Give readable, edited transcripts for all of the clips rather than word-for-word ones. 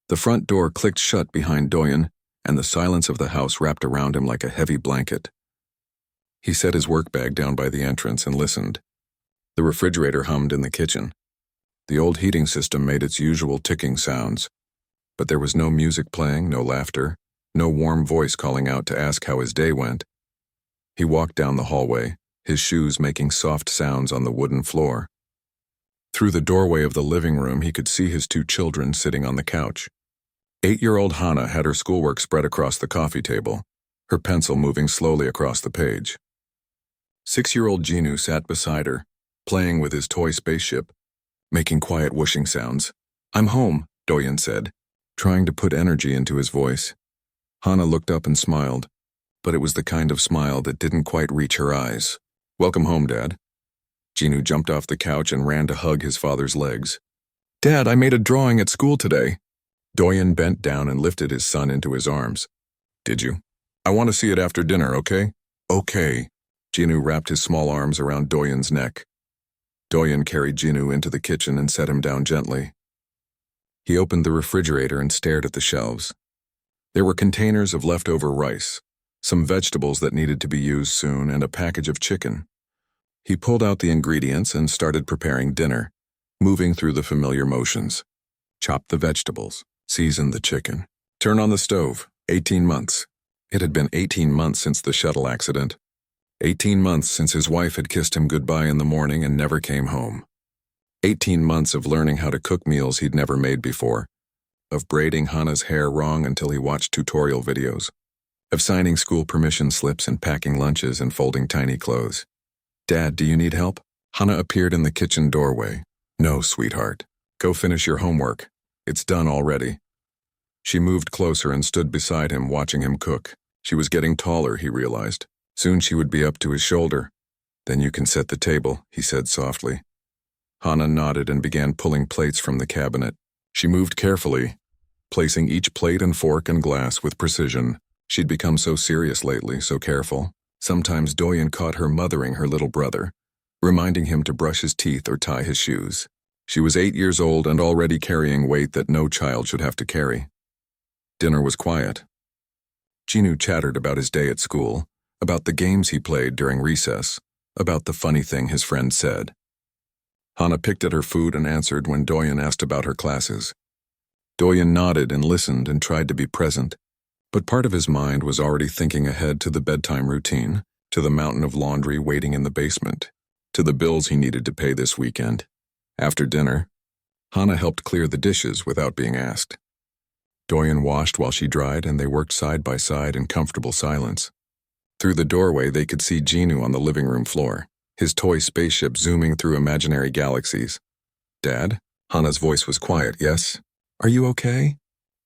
The front door clicked shut behind Doyen, and the silence of the house wrapped around him like a heavy blanket. He set his work bag down by the entrance and listened. The refrigerator hummed in the kitchen. The old heating system made its usual ticking sounds, but there was no music playing, no laughter, no warm voice calling out to ask how his day went. He walked down the hallway, his shoes making soft sounds on the wooden floor. Through the doorway of the living room, he could see his two children sitting on the couch. 8-year-old Hana had her schoolwork spread across the coffee table, her pencil moving slowly across the page. 6-year-old Jinu sat beside her, playing with his toy spaceship, making quiet whooshing sounds. "I'm home," Doyen said, trying to put energy into his voice. Hana looked up and smiled, but it was the kind of smile that didn't quite reach her eyes. "Welcome home, Dad." Jinu jumped off the couch and ran to hug his father's legs. "Dad, I made a drawing at school today." Doyen bent down and lifted his son into his arms. "Did you? I want to see it after dinner, okay?" "Okay." Jinu wrapped his small arms around Doyen's neck. Doyen carried Jinu into the kitchen and set him down gently. He opened the refrigerator and stared at the shelves. There were containers of leftover rice, some vegetables that needed to be used soon, and a package of chicken. He pulled out the ingredients and started preparing dinner, moving through the familiar motions. Chop the vegetables, season the chicken, turn on the stove. 18 months. It had been 18 months since the shuttle accident. 18 months since his wife had kissed him goodbye in the morning and never came home. 18 months of learning how to cook meals he'd never made before, of braiding Hana's hair wrong until he watched tutorial videos, of signing school permission slips and packing lunches and folding tiny clothes. "Dad, do you need help?" Hana appeared in the kitchen doorway. "No, sweetheart. Go finish your homework. It's done already." She moved closer and stood beside him, watching him cook. She was getting taller, he realized. Soon she would be up to his shoulder. "Then you can set the table," he said softly. Hana nodded and began pulling plates from the cabinet. She moved carefully, placing each plate and fork and glass with precision. She'd become so serious lately, so careful. Sometimes Doyen caught her mothering her little brother, reminding him to brush his teeth or tie his shoes. She was 8 years old and already carrying weight that no child should have to carry. Dinner was quiet. Jinu chattered about his day at school, about the games he played during recess, about the funny thing his friend said. Hana picked at her food and answered when Doyen asked about her classes. Doyen nodded and listened and tried to be present, but part of his mind was already thinking ahead to the bedtime routine, to the mountain of laundry waiting in the basement, to the bills he needed to pay this weekend. After dinner, Hana helped clear the dishes without being asked. Doyen washed while she dried, and they worked side by side in comfortable silence. Through the doorway, they could see Jinu on the living room floor, his toy spaceship zooming through imaginary galaxies. "Dad?" Hana's voice was quiet. "Yes? Are you okay?"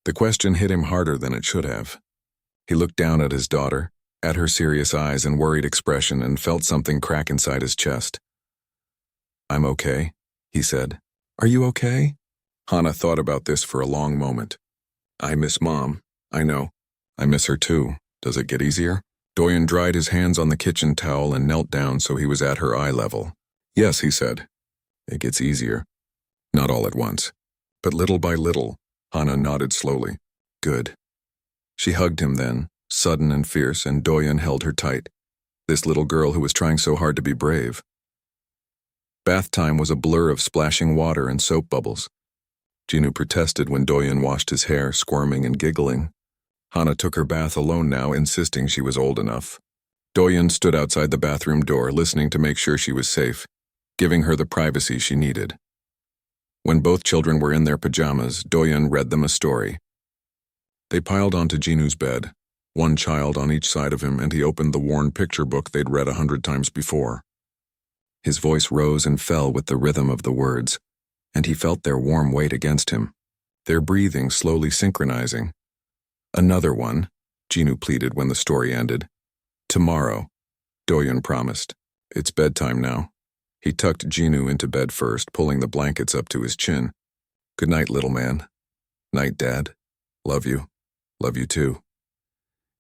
The question hit him harder than it should have. He looked down at his daughter, at her serious eyes and worried expression, and felt something crack inside his chest. "I'm okay," he said. "Are you okay?" Hana thought about this for a long moment. "I miss Mom. I know. I miss her too. Does it get easier?" Doyen dried his hands on the kitchen towel and knelt down so he was at her eye level. "Yes," he said. "It gets easier. Not all at once, but little by little." Hana nodded slowly. "Good." She hugged him then, sudden and fierce, and Doyen held her tight. This little girl who was trying so hard to be brave. Bath time was a blur of splashing water and soap bubbles. Jinu protested when Doyen washed his hair, squirming and giggling. Hana took her bath alone now, insisting she was old enough. Doyen stood outside the bathroom door, listening to make sure she was safe, giving her the privacy she needed. When both children were in their pajamas, Doyen read them a story. They piled onto Jinu's bed, one child on each side of him, and he opened the worn picture book they'd read 100 times before. His voice rose and fell with the rhythm of the words, and he felt their warm weight against him, their breathing slowly synchronizing. "Another one," Jinu pleaded when the story ended. "Tomorrow," Doyen promised. "It's bedtime now." He tucked Jinu into bed first, pulling the blankets up to his chin. "Good night, little man." "Night, Dad. Love you. Love you too."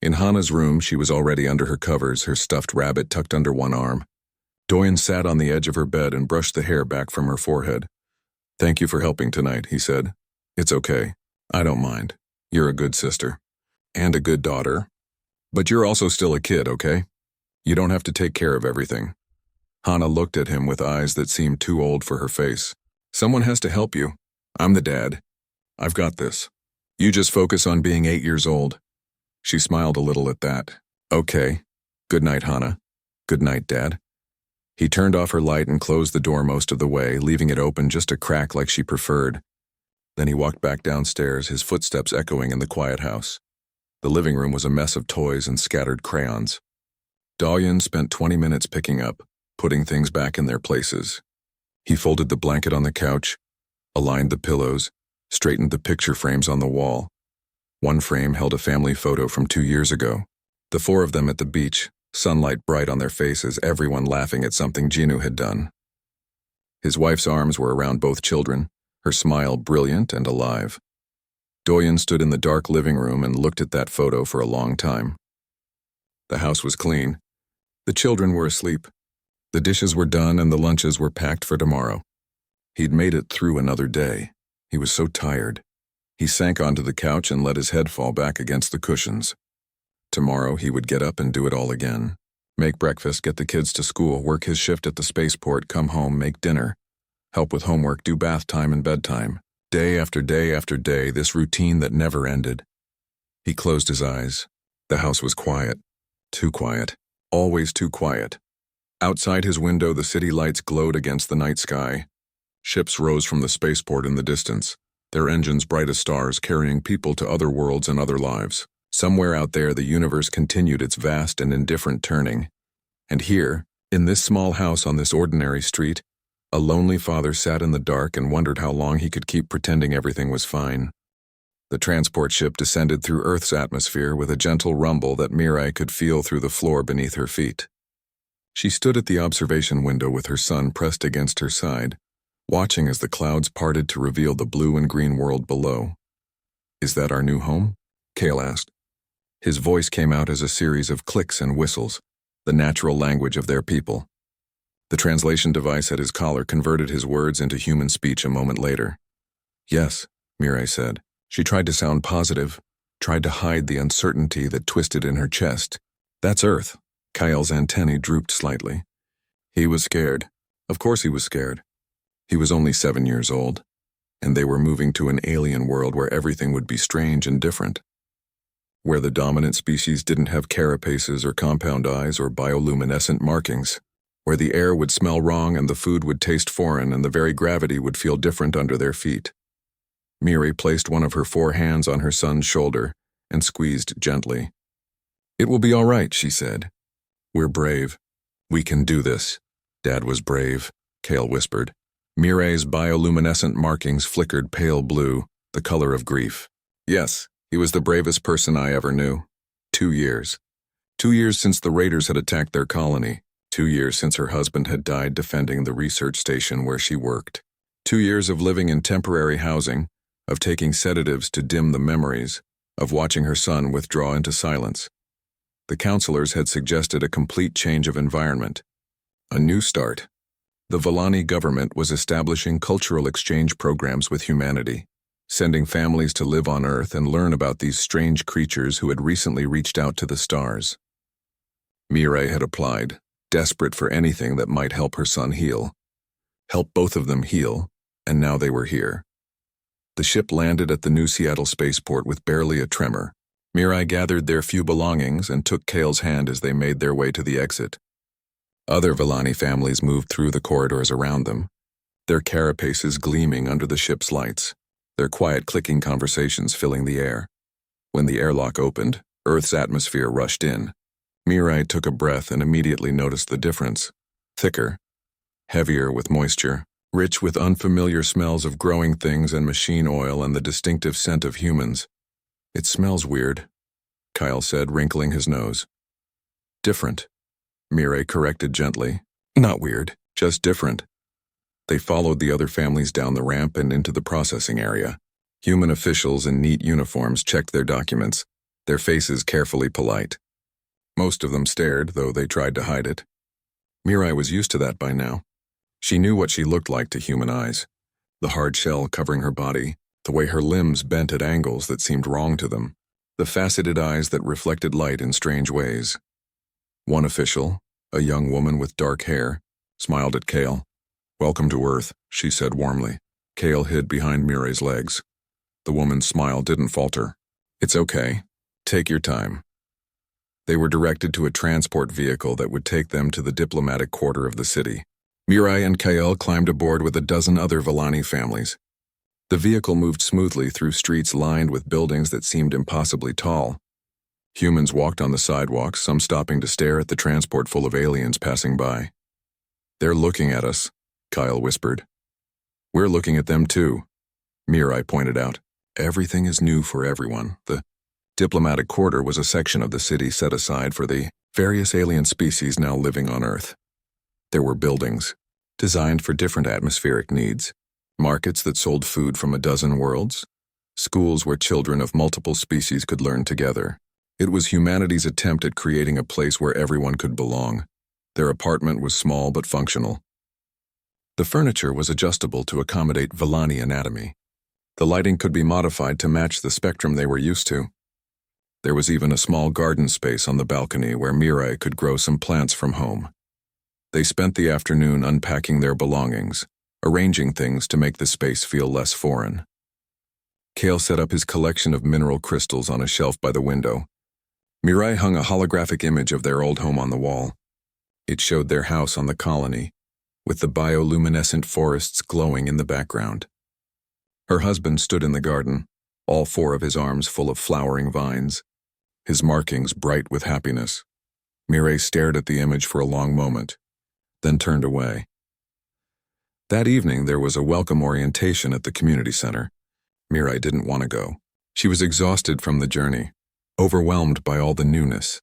In Hana's room, she was already under her covers, her stuffed rabbit tucked under one arm. Doyen sat on the edge of her bed and brushed the hair back from her forehead. "Thank you for helping tonight," he said. "It's okay. I don't mind. You're a good sister. And a good daughter. But you're also still a kid, okay? You don't have to take care of everything. Hana looked at him with eyes that seemed too old for her face. Someone has to help you. I'm the dad. I've got this. You just focus on being 8 years old. She smiled a little at that. Okay. Good night, Hana. Good night, Dad. He turned off her light and closed the door most of the way, leaving it open just a crack like she preferred. Then he walked back downstairs, his footsteps echoing in the quiet house. The living room was a mess of toys and scattered crayons. Doyen spent 20 minutes picking up, putting things back in their places. He folded the blanket on the couch, aligned the pillows, straightened the picture frames on the wall. One frame held a family photo from 2 years ago. The 4 of them at the beach, sunlight bright on their faces, everyone laughing at something Jinu had done. His wife's arms were around both children, her smile brilliant and alive. Doyen stood in the dark living room and looked at that photo for a long time. The house was clean. The children were asleep. The dishes were done and the lunches were packed for tomorrow. He'd made it through another day. He was so tired. He sank onto the couch and let his head fall back against the cushions. Tomorrow he would get up and do it all again. Make breakfast, get the kids to school, work his shift at the spaceport, come home, make dinner, help with homework, do bath time and bedtime. Day after day after day, this routine that never ended. He closed his eyes. The house was quiet. Too quiet. Always too quiet. Outside his window, the city lights glowed against the night sky. Ships rose from the spaceport in the distance, their engines bright as stars, carrying people to other worlds and other lives. Somewhere out there, the universe continued its vast and indifferent turning. And here, in this small house on this ordinary street, a lonely father sat in the dark and wondered how long he could keep pretending everything was fine. The transport ship descended through Earth's atmosphere with a gentle rumble that Mirai could feel through the floor beneath her feet. She stood at the observation window with her son pressed against her side, watching as the clouds parted to reveal the blue and green world below. "Is that our new home?" Kale asked. His voice came out as a series of clicks and whistles, the natural language of their people. The translation device at his collar converted his words into human speech a moment later. "Yes," Mirai said. She tried to sound positive, tried to hide the uncertainty that twisted in her chest. "That's Earth." Kyle's antennae drooped slightly. He was scared. Of course he was scared. He was only 7 years old, and they were moving to an alien world where everything would be strange and different. Where the dominant species didn't have carapaces or compound eyes or bioluminescent markings. Where the air would smell wrong and the food would taste foreign and the very gravity would feel different under their feet. Miri placed one of her 4 hands on her son's shoulder and squeezed gently. "It will be all right," she said. "We're brave. We can do this." Dad was brave, Kale whispered. Mirai's bioluminescent markings flickered pale blue, the color of grief. Yes, he was the bravest person I ever knew. 2 years. 2 years since the raiders had attacked their colony. 2 years since her husband had died defending the research station where she worked. 2 years of living in temporary housing, of taking sedatives to dim the memories, of watching her son withdraw into silence. The counselors had suggested a complete change of environment. A new start. The Villani government was establishing cultural exchange programs with humanity, sending families to live on Earth and learn about these strange creatures who had recently reached out to the stars. Mirai had applied, desperate for anything that might help her son heal. Help both of them heal, and now they were here. The ship landed at the new Seattle spaceport with barely a tremor. Mirai gathered their few belongings and took Kale's hand as they made their way to the exit. Other Villani families moved through the corridors around them, their carapaces gleaming under the ship's lights, their quiet clicking conversations filling the air. When the airlock opened, Earth's atmosphere rushed in. Mirai took a breath and immediately noticed the difference. Thicker, heavier with moisture, rich with unfamiliar smells of growing things and machine oil and the distinctive scent of humans. "It smells weird," Kyle said, wrinkling his nose. "Different," Mirai corrected gently. "Not weird, just different." They followed the other families down the ramp and into the processing area. Human officials in neat uniforms checked their documents, their faces carefully polite. Most of them stared, though they tried to hide it. Mirai was used to that by now. She knew what she looked like to human eyes. The hard shell covering her body, the way her limbs bent at angles that seemed wrong to them, the faceted eyes that reflected light in strange ways. One official, a young woman with dark hair, smiled at Kale. "Welcome to Earth," she said warmly. Kale hid behind Mirai's legs. The woman's smile didn't falter. "It's okay. Take your time." They were directed to a transport vehicle that would take them to the diplomatic quarter of the city. Mirai and Kale climbed aboard with a dozen other Villani families. The vehicle moved smoothly through streets lined with buildings that seemed impossibly tall. Humans walked on the sidewalks, some stopping to stare at the transport full of aliens passing by. "They're looking at us," Kyle whispered. "We're looking at them too," Mirai pointed out. Everything is new for everyone. The diplomatic quarter was a section of the city set aside for the various alien species now living on Earth. There were buildings, designed for different atmospheric needs, markets that sold food from a dozen worlds, schools where children of multiple species could learn together. It was humanity's attempt at creating a place where everyone could belong. Their apartment was small but functional. The furniture was adjustable to accommodate Villani anatomy. The lighting could be modified to match the spectrum they were used to. There was even a small garden space on the balcony where Mirai could grow some plants from home. They spent the afternoon unpacking their belongings, arranging things to make the space feel less foreign. Kale set up his collection of mineral crystals on a shelf by the window. Mirai hung a holographic image of their old home on the wall. It showed their house on the colony, with the bioluminescent forests glowing in the background. Her husband stood in the garden, all four of his arms full of flowering vines, his markings bright with happiness. Mirai stared at the image for a long moment, then turned away. That evening there was a welcome orientation at the community center. Mirai didn't want to go. She was exhausted from the journey, overwhelmed by all the newness.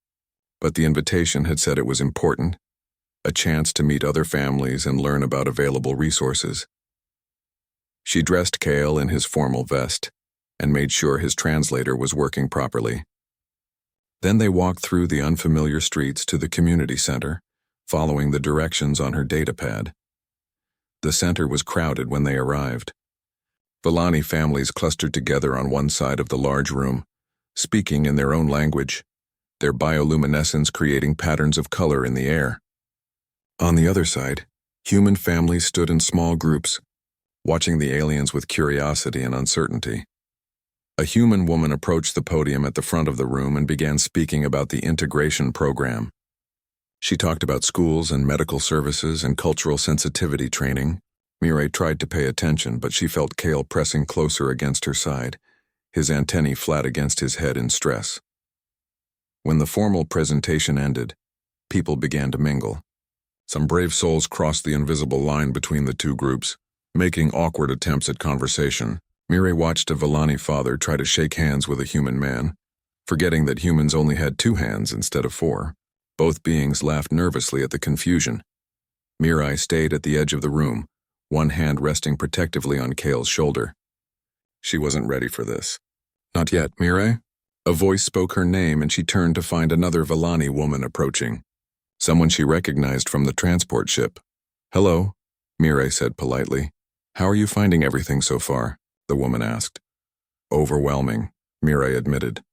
But the invitation had said it was important, a chance to meet other families and learn about available resources. She dressed Kale in his formal vest and made sure his translator was working properly. Then they walked through the unfamiliar streets to the community center, following the directions on her datapad. The center was crowded when they arrived. Villani families clustered together on one side of the large room, speaking in their own language, their bioluminescence creating patterns of color in the air. On the other side, human families stood in small groups, watching the aliens with curiosity and uncertainty. A human woman approached the podium at the front of the room and began speaking about the integration program. She talked about schools and medical services and cultural sensitivity training. Mirai tried to pay attention, but she felt Kale pressing closer against her side, his antennae flat against his head in stress. When the formal presentation ended, people began to mingle. Some brave souls crossed the invisible line between the two groups, making awkward attempts at conversation. Mirai watched a Villani father try to shake hands with a human man, forgetting that humans only had 2 hands instead of 4. Both beings laughed nervously at the confusion. Mirai stayed at the edge of the room, one hand resting protectively on Kale's shoulder. She wasn't ready for this. "Not yet, Mirai?" A voice spoke her name and she turned to find another Villani woman approaching, someone she recognized from the transport ship. "Hello," Mirai said politely. "How are you finding everything so far?" the woman asked. "Overwhelming," Mirai admitted.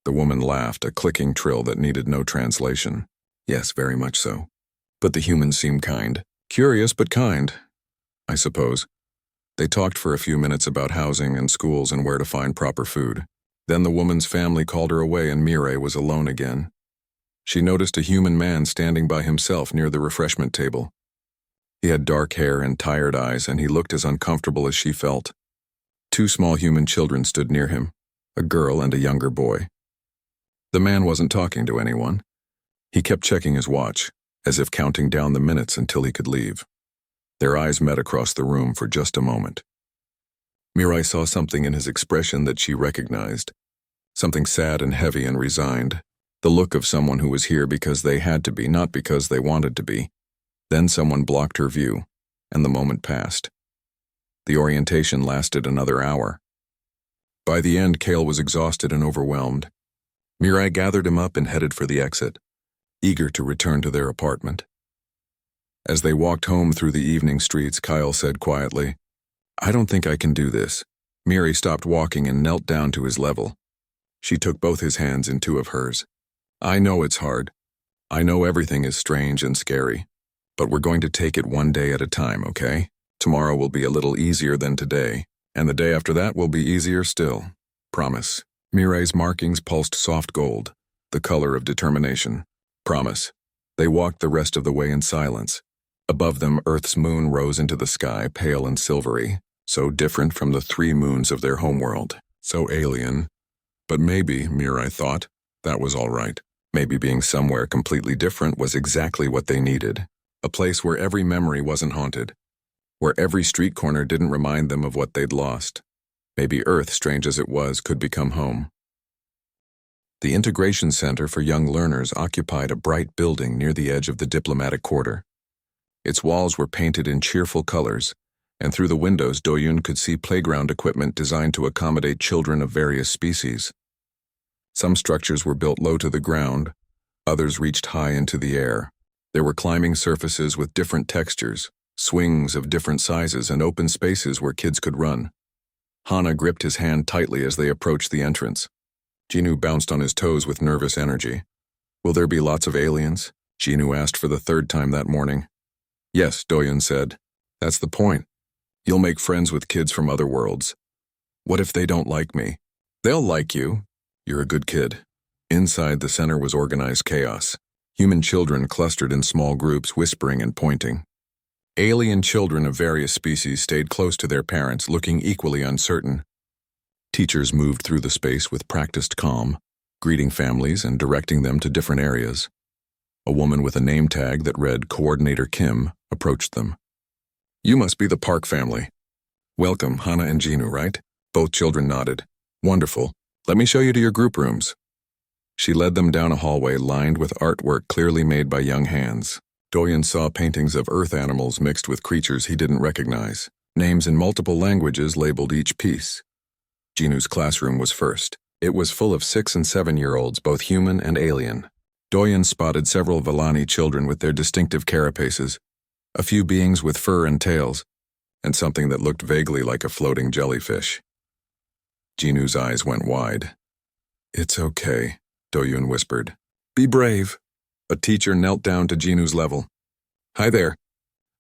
The woman laughed, a clicking trill that needed no translation. "Yes, very much so. But the humans seem kind. Curious but kind, I suppose." They talked for a few minutes about housing and schools and where to find proper food. Then the woman's family called her away and Mirai was alone again. She noticed a human man standing by himself near the refreshment table. He had dark hair and tired eyes, and he looked as uncomfortable as she felt. 2 small human children stood near him, a girl and a younger boy. The man wasn't talking to anyone. He kept checking his watch, as if counting down the minutes until he could leave. Their eyes met across the room for just a moment. Mirai saw something in his expression that she recognized, something sad and heavy and resigned, the look of someone who was here because they had to be, not because they wanted to be. Then someone blocked her view, and the moment passed. The orientation lasted another hour. By the end, Kale was exhausted and overwhelmed. Mirai gathered him up and headed for the exit, eager to return to their apartment. As they walked home through the evening streets, Kyle said quietly, "I don't think I can do this." Miri stopped walking and knelt down to his level. She took both his hands in two of hers. I know it's hard. I know everything is strange and scary. But we're going to take it one day at a time, okay? Tomorrow will be a little easier than today, and the day after that will be easier still. Promise. Mire's markings pulsed soft gold, the color of determination. Promise. They walked the rest of the way in silence. Above them, Earth's moon rose into the sky, pale and silvery, so different from the 3 moons of their homeworld. So alien. But maybe, Miri thought, that was all right. Maybe being somewhere completely different was exactly what they needed. A place where every memory wasn't haunted. Where every street corner didn't remind them of what they'd lost. Maybe Earth, strange as it was, could become home. The Integration Center for Young Learners occupied a bright building near the edge of the diplomatic quarter. Its walls were painted in cheerful colors, and through the windows Do-yoon could see playground equipment designed to accommodate children of various species. Some structures were built low to the ground, others reached high into the air. There were climbing surfaces with different textures, swings of different sizes, and open spaces where kids could run. Hana gripped his hand tightly as they approached the entrance. Jinwoo bounced on his toes with nervous energy. Will there be lots of aliens? Jinwoo asked for the 3rd time that morning. Yes, Do-yoon said. That's the point. You'll make friends with kids from other worlds. What if they don't like me? They'll like you. You're a good kid. Inside the center was organized chaos. Human children clustered in small groups, whispering and pointing. Alien children of various species stayed close to their parents, looking equally uncertain. Teachers moved through the space with practiced calm, greeting families and directing them to different areas. A woman with a name tag that read Coordinator Kim approached them. You must be the Park family. Welcome, Hana and Jinwoo, right? Both children nodded. Wonderful. Let me show you to your group rooms. She led them down a hallway lined with artwork clearly made by young hands. Do-yoon saw paintings of earth animals mixed with creatures he didn't recognize. Names in multiple languages labeled each piece. Jinwoo's classroom was first. It was full of 6- and 7-year-olds, both human and alien. Do-yoon spotted several Vellani children with their distinctive carapaces, a few beings with fur and tails, and something that looked vaguely like a floating jellyfish. Jinwoo's eyes went wide. It's okay, Do-yoon whispered. Be brave. A teacher knelt down to Jinwoo's level. Hi there.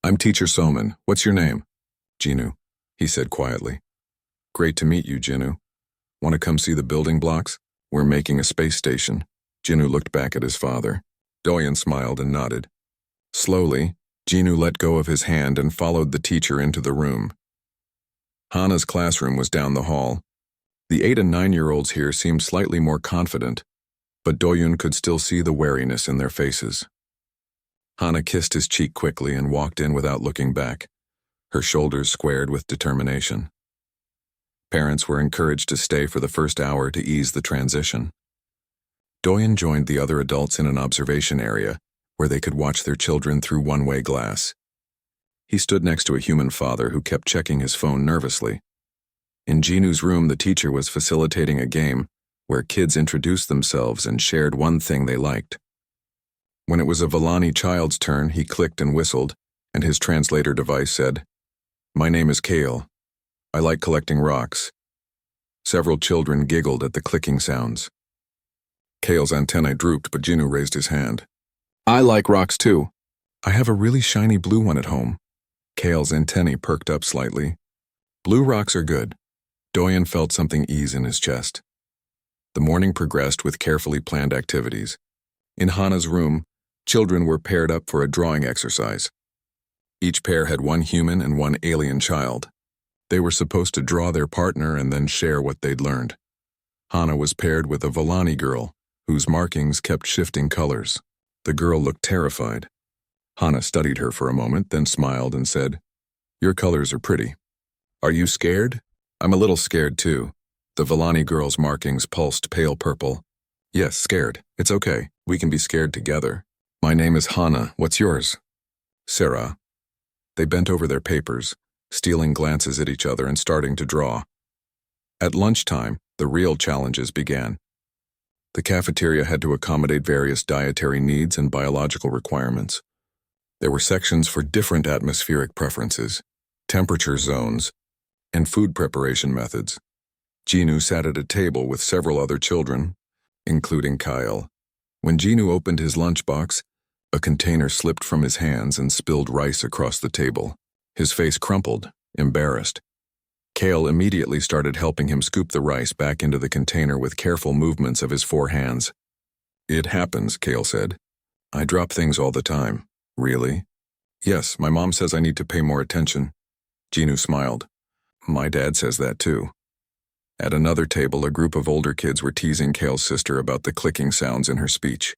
I'm Teacher Soman. What's your name? Jinwoo, he said quietly. Great to meet you, Jinwoo. Want to come see the building blocks? We're making a space station. Jinwoo looked back at his father. Do-yoon smiled and nodded. Slowly, Jinwoo let go of his hand and followed the teacher into the room. Hana's classroom was down the hall. The 8- and 9-year-olds here seemed slightly more confident, but Do-yoon could still see the wariness in their faces. Hana kissed his cheek quickly and walked in without looking back, her shoulders squared with determination. Parents were encouraged to stay for the first hour to ease the transition. Do-yoon joined the other adults in an observation area where they could watch their children through one-way glass. He stood next to a human father who kept checking his phone nervously. In Jinwoo's room, the teacher was facilitating a game where kids introduced themselves and shared one thing they liked. When it was a Vellani child's turn, he clicked and whistled, and his translator device said, My name is Kale. I like collecting rocks. Several children giggled at the clicking sounds. Kale's antennae drooped, but Jinwoo raised his hand. I like rocks too. I have a really shiny blue one at home. Kale's antennae perked up slightly. Blue rocks are good. Do-yoon felt something ease in his chest. The morning progressed with carefully planned activities. In Hana's room, children were paired up for a drawing exercise. Each pair had one human and one alien child. They were supposed to draw their partner and then share what they'd learned. Hana was paired with a Vellani girl, whose markings kept shifting colors. The girl looked terrified. Hana studied her for a moment, then smiled and said, Your colors are pretty. Are you scared? I'm a little scared too. The Vellani girl's markings pulsed pale purple. Yes, scared. It's okay. We can be scared together. My name is Hana. What's yours? Sarah. They bent over their papers, stealing glances at each other and starting to draw. At lunchtime, the real challenges began. The cafeteria had to accommodate various dietary needs and biological requirements. There were sections for different atmospheric preferences, temperature zones, and food preparation methods. Genu sat at a table with several other children, including Kyle. When Genu opened his lunchbox, a container slipped from his hands and spilled rice across the table. His face crumpled, embarrassed. Kale immediately started helping him scoop the rice back into the container with careful movements of his 4 hands. "It happens," Kale said. "I drop things all the time." "Really?" "Yes, my mom says I need to pay more attention." Genu smiled. "My dad says that too." At another table, a group of older kids were teasing Kale's sister about the clicking sounds in her speech.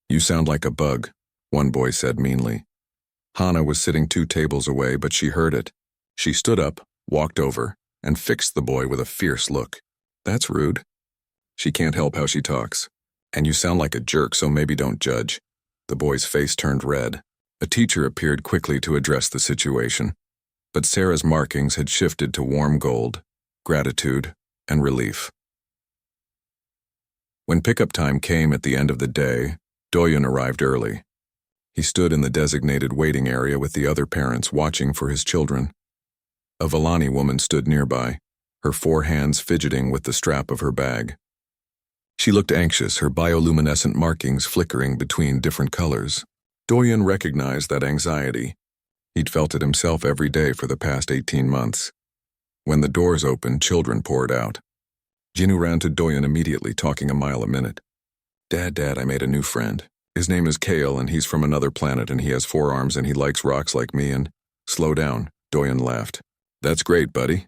"You sound like a bug," one boy said meanly. Hannah was sitting 2 tables away, but she heard it. She stood up, walked over, and fixed the boy with a fierce look. "That's rude. She can't help how she talks. And you sound like a jerk, so maybe don't judge." The boy's face turned red. A teacher appeared quickly to address the situation. But Sarah's markings had shifted to warm gold, gratitude, and relief. When pickup time came at the end of the day, Doyen arrived early. He stood in the designated waiting area with the other parents watching for his children. A Villani woman stood nearby, her 4 hands fidgeting with the strap of her bag. She looked anxious, her bioluminescent markings flickering between different colors. Doyen recognized that anxiety. He'd felt it himself every day for the past 18 months. When the doors opened, children poured out. Genu ran to Doyen immediately, talking a mile a minute. Dad, I made a new friend. His name is Kale, and he's from another planet, and he has 4 arms, and he likes rocks like me, and—" "Slow down," Doyen laughed. "That's great, buddy."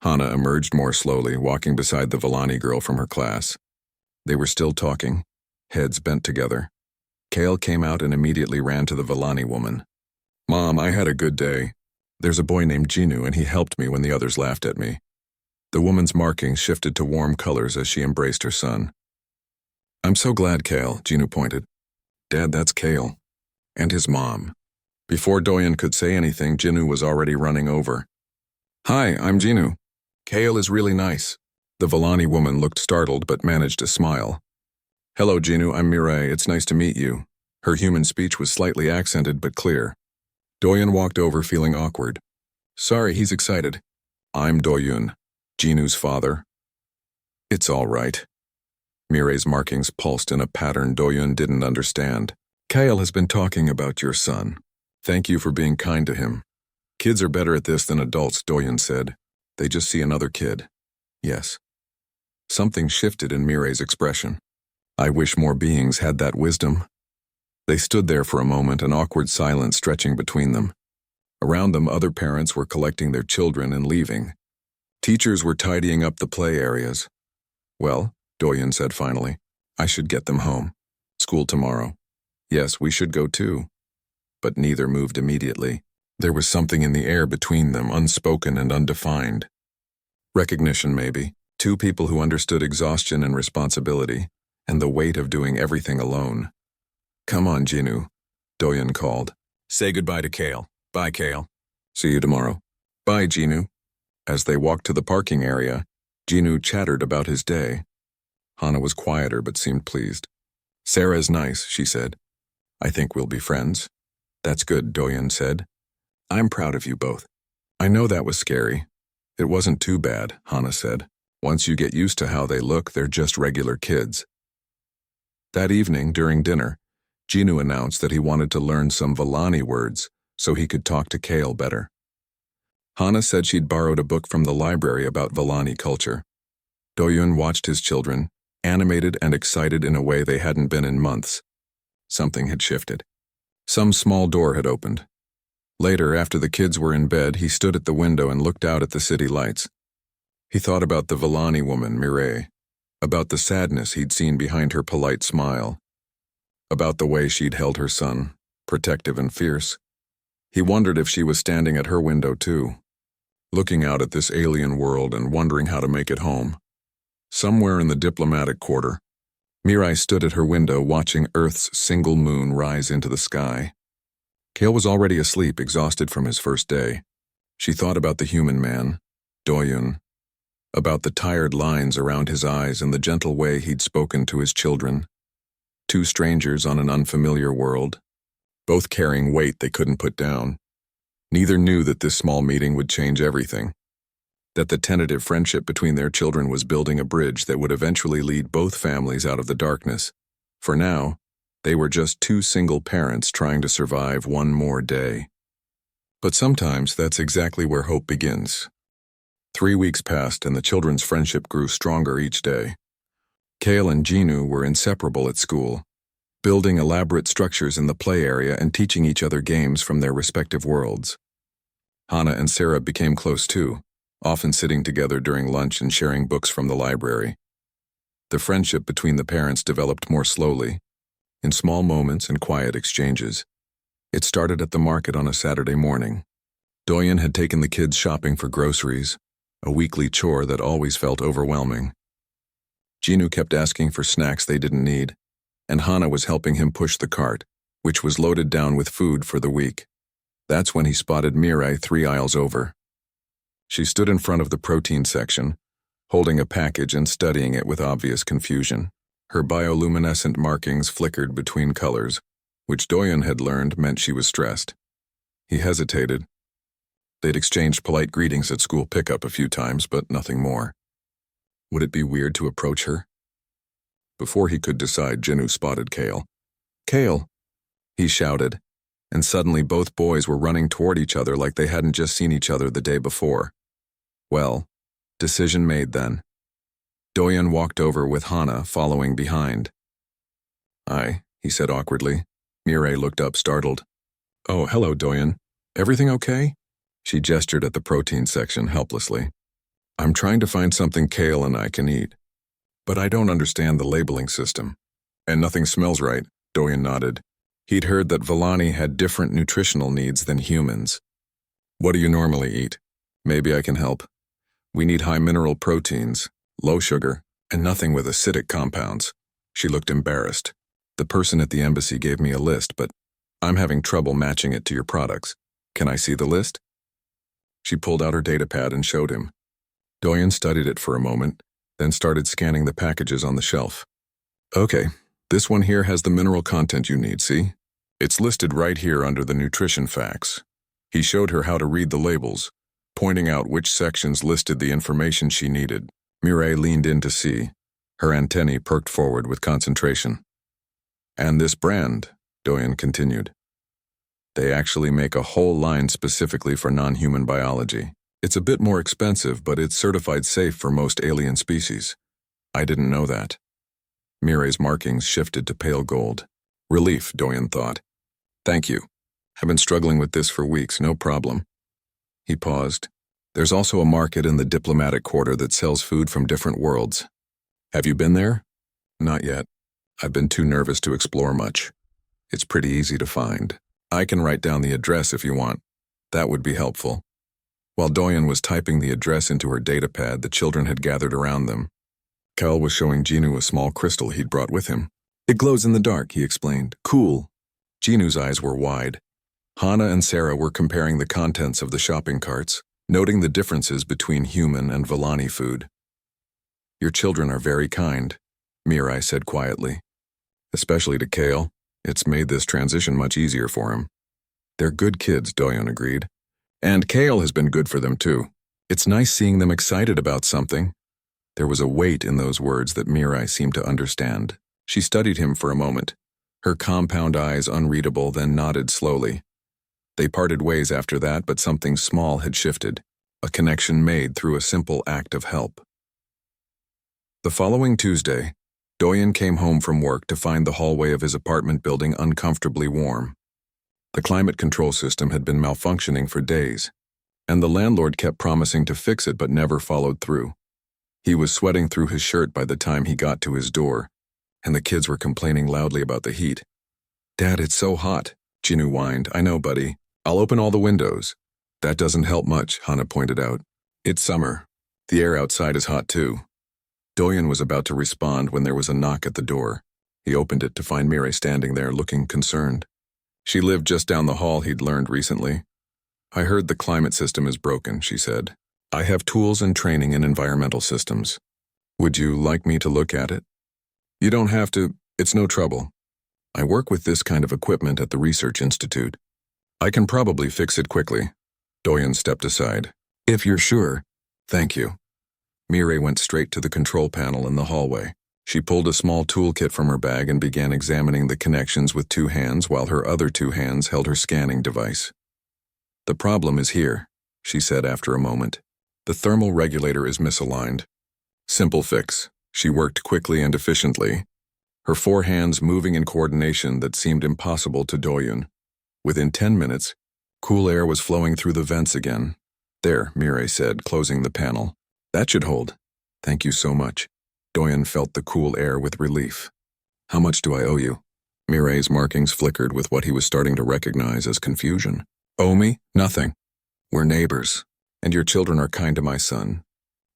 Hannah emerged more slowly, walking beside the Villani girl from her class. They were still talking, heads bent together. Kale came out and immediately ran to the Villani woman. "Mom, I had a good day. There's a boy named Genu, and he helped me when the others laughed at me." The woman's markings shifted to warm colors as she embraced her son. "I'm so glad, Kale," Genu pointed. "Dad, that's Kale. And his mom." Before Doyen could say anything, Genu was already running over. "Hi, I'm Genu. Kale is really nice." The Villani woman looked startled but managed to smile. "Hello, Genu, I'm Mireille. It's nice to meet you." Her human speech was slightly accented but clear. Doyen walked over, feeling awkward. "Sorry, he's excited." "I'm Doyen, Genu's father." "It's all right." Mireille's markings pulsed in a pattern Doyen didn't understand. "Kale has been talking about your son. Thank you for being kind to him." "Kids are better at this than adults," Doyen said. "They just see another kid." "Yes." Something shifted in Mireille's expression. "I wish more beings had that wisdom." They stood there for a moment, an awkward silence stretching between them. Around them, other parents were collecting their children and leaving. Teachers were tidying up the play areas. "Well," Doyen said finally, "I should get them home. School tomorrow." "Yes, we should go too." But neither moved immediately. There was something in the air between them, unspoken and undefined. Recognition, maybe. 2 people who understood exhaustion and responsibility, and the weight of doing everything alone. "Come on, Genu," Doyen called. "Say goodbye to Kale." "Bye, Kale." "See you tomorrow." "Bye, Genu." As they walked to the parking area, Genu chattered about his day. Hannah was quieter but seemed pleased. "Sarah is nice," she said. "I think we'll be friends." "That's good," Doyen said. "I'm proud of you both." "I know that was scary." "It wasn't too bad," Hannah said. "Once you get used to how they look, they're just regular kids." That evening, during dinner, Genu announced that he wanted to learn some Villani words so he could talk to Kale better. Hannah said she'd borrowed a book from the library about Villani culture. Doyen watched his children, animated and excited in a way they hadn't been in months. Something had shifted. Some small door had opened. Later, after the kids were in bed, he stood at the window and looked out at the city lights. He thought about the Villani woman, Mireille, about the sadness he'd seen behind her polite smile, about the way she'd held her son, protective and fierce. He wondered if she was standing at her window too, looking out at this alien world and wondering how to make it home. Somewhere in the diplomatic quarter, Mireille stood at her window watching Earth's single moon rise into the sky. Kale was already asleep, exhausted from his first day. She thought about the human man, Doyen, about the tired lines around his eyes and the gentle way he'd spoken to his children. 2 strangers on an unfamiliar world, both carrying weight they couldn't put down. Neither knew that this small meeting would change everything. that the tentative friendship between their children was building a bridge that would eventually lead both families out of the darkness. For now, they were just two single parents trying to survive one more day. But sometimes that's exactly where hope begins. 3 weeks passed and the children's friendship grew stronger each day. Kale and Ginu were inseparable at school, building elaborate structures in the play area and teaching each other games from their respective worlds. Hannah and Sarah became close too, often sitting together during lunch and sharing books from the library. The friendship between the parents developed more slowly, in small moments and quiet exchanges. It started at the market on a Saturday morning. Doyen had taken the kids shopping for groceries, a weekly chore that always felt overwhelming. Ginu kept asking for snacks they didn't need, and Hannah was helping him push the cart, which was loaded down with food for the week. That's when he spotted Mirai 3 aisles over. She stood in front of the protein section, holding a package and studying it with obvious confusion. Her bioluminescent markings flickered between colors, which Doyen had learned meant she was stressed. He hesitated. They'd exchanged polite greetings at school pickup a few times, but nothing more. Would it be weird to approach her? Before he could decide, Ginu spotted Kale. "Kale!" he shouted, and suddenly both boys were running toward each other like they hadn't just seen each other the day before. Well, decision made then. Doyen walked over with Hannah following behind. "Hi," he said awkwardly. Mirai looked up, startled. "Oh, hello, Doyen. Everything okay?" She gestured at the protein section helplessly. "I'm trying to find something Kale and I can eat. But I don't understand the labeling system. And nothing smells right," Doyen nodded. He'd heard that Villani had different nutritional needs than humans. "What do you normally eat? Maybe I can help. We need high mineral proteins, low sugar, and nothing with acidic compounds." She looked embarrassed. "The person at the embassy gave me a list, but I'm having trouble matching it to your products. Can I see the list?" She pulled out her datapad and showed him. Doyen studied it for a moment, then started scanning the packages on the shelf. "Okay, this one here has the mineral content you need, see? It's listed right here under the nutrition facts." He showed her how to read the labels, pointing out which sections listed the information she needed. Mirai leaned in to see. Her antennae perked forward with concentration. "And this brand," Doyen continued. "They actually make a whole line specifically for non-human biology. It's a bit more expensive, but it's certified safe for most alien species." "I didn't know that." Mirai's markings shifted to pale gold. Relief, Doyen thought. "Thank you. I've been struggling with this for weeks, no problem." He paused. "There's also a market in the diplomatic quarter that sells food from different worlds. Have you been there?" "Not yet. I've been too nervous to explore much. It's pretty easy to find. I can write down the address if you want. That would be helpful." While Doyen was typing the address into her datapad, the children had gathered around them. Cal was showing Ginu a small crystal he'd brought with him. "It glows in the dark," he explained. "Cool." Ginu's eyes were wide. Hannah and Sarah were comparing the contents of the shopping carts, noting the differences between human and Villani food. "Your children are very kind," Mirai said quietly. "Especially to Kale. It's made this transition much easier for him." "They're good kids," Doyen agreed. "And Kale has been good for them too. It's nice seeing them excited about something." There was a weight in those words that Mirai seemed to understand. She studied him for a moment, her compound eyes unreadable, then nodded slowly. They parted ways after that, but something small had shifted, a connection made through a simple act of help. The following Tuesday, Doyen came home from work to find the hallway of his apartment building uncomfortably warm. The climate control system had been malfunctioning for days, and the landlord kept promising to fix it but never followed through. He was sweating through his shirt by the time he got to his door, and the kids were complaining loudly about the heat. "Dad, it's so hot," Ginu whined. "I know, buddy. I'll open all the windows." "That doesn't help much," Hannah pointed out. "It's summer. The air outside is hot too." Doyen was about to respond when there was a knock at the door. He opened it to find Mirai standing there, looking concerned. She lived just down the hall, he'd learned recently. "I heard the climate system is broken," she said. "I have tools and training in environmental systems. Would you like me to look at it?" "You don't have to. It's no trouble. I work with this kind of equipment at the Research Institute. I can probably fix it quickly." Doyen stepped aside. "If you're sure. Thank you. Mireille went straight to the control panel in the hallway. She pulled a small toolkit from her bag and began examining the connections with 2 hands while her other 2 hands held her scanning device. The problem is here, she said after a moment. The thermal regulator is misaligned. Simple fix. She worked quickly and efficiently, her 4 hands moving in coordination that seemed impossible to Doyun. Within 10 minutes, cool air was flowing through the vents again. There, Mireille said, closing the panel. That should hold. Thank you so much. Doyun felt the cool air with relief. How much do I owe you? Mireille's markings flickered with what he was starting to recognize as confusion. Owe me? Nothing. We're neighbors, and your children are kind to my son.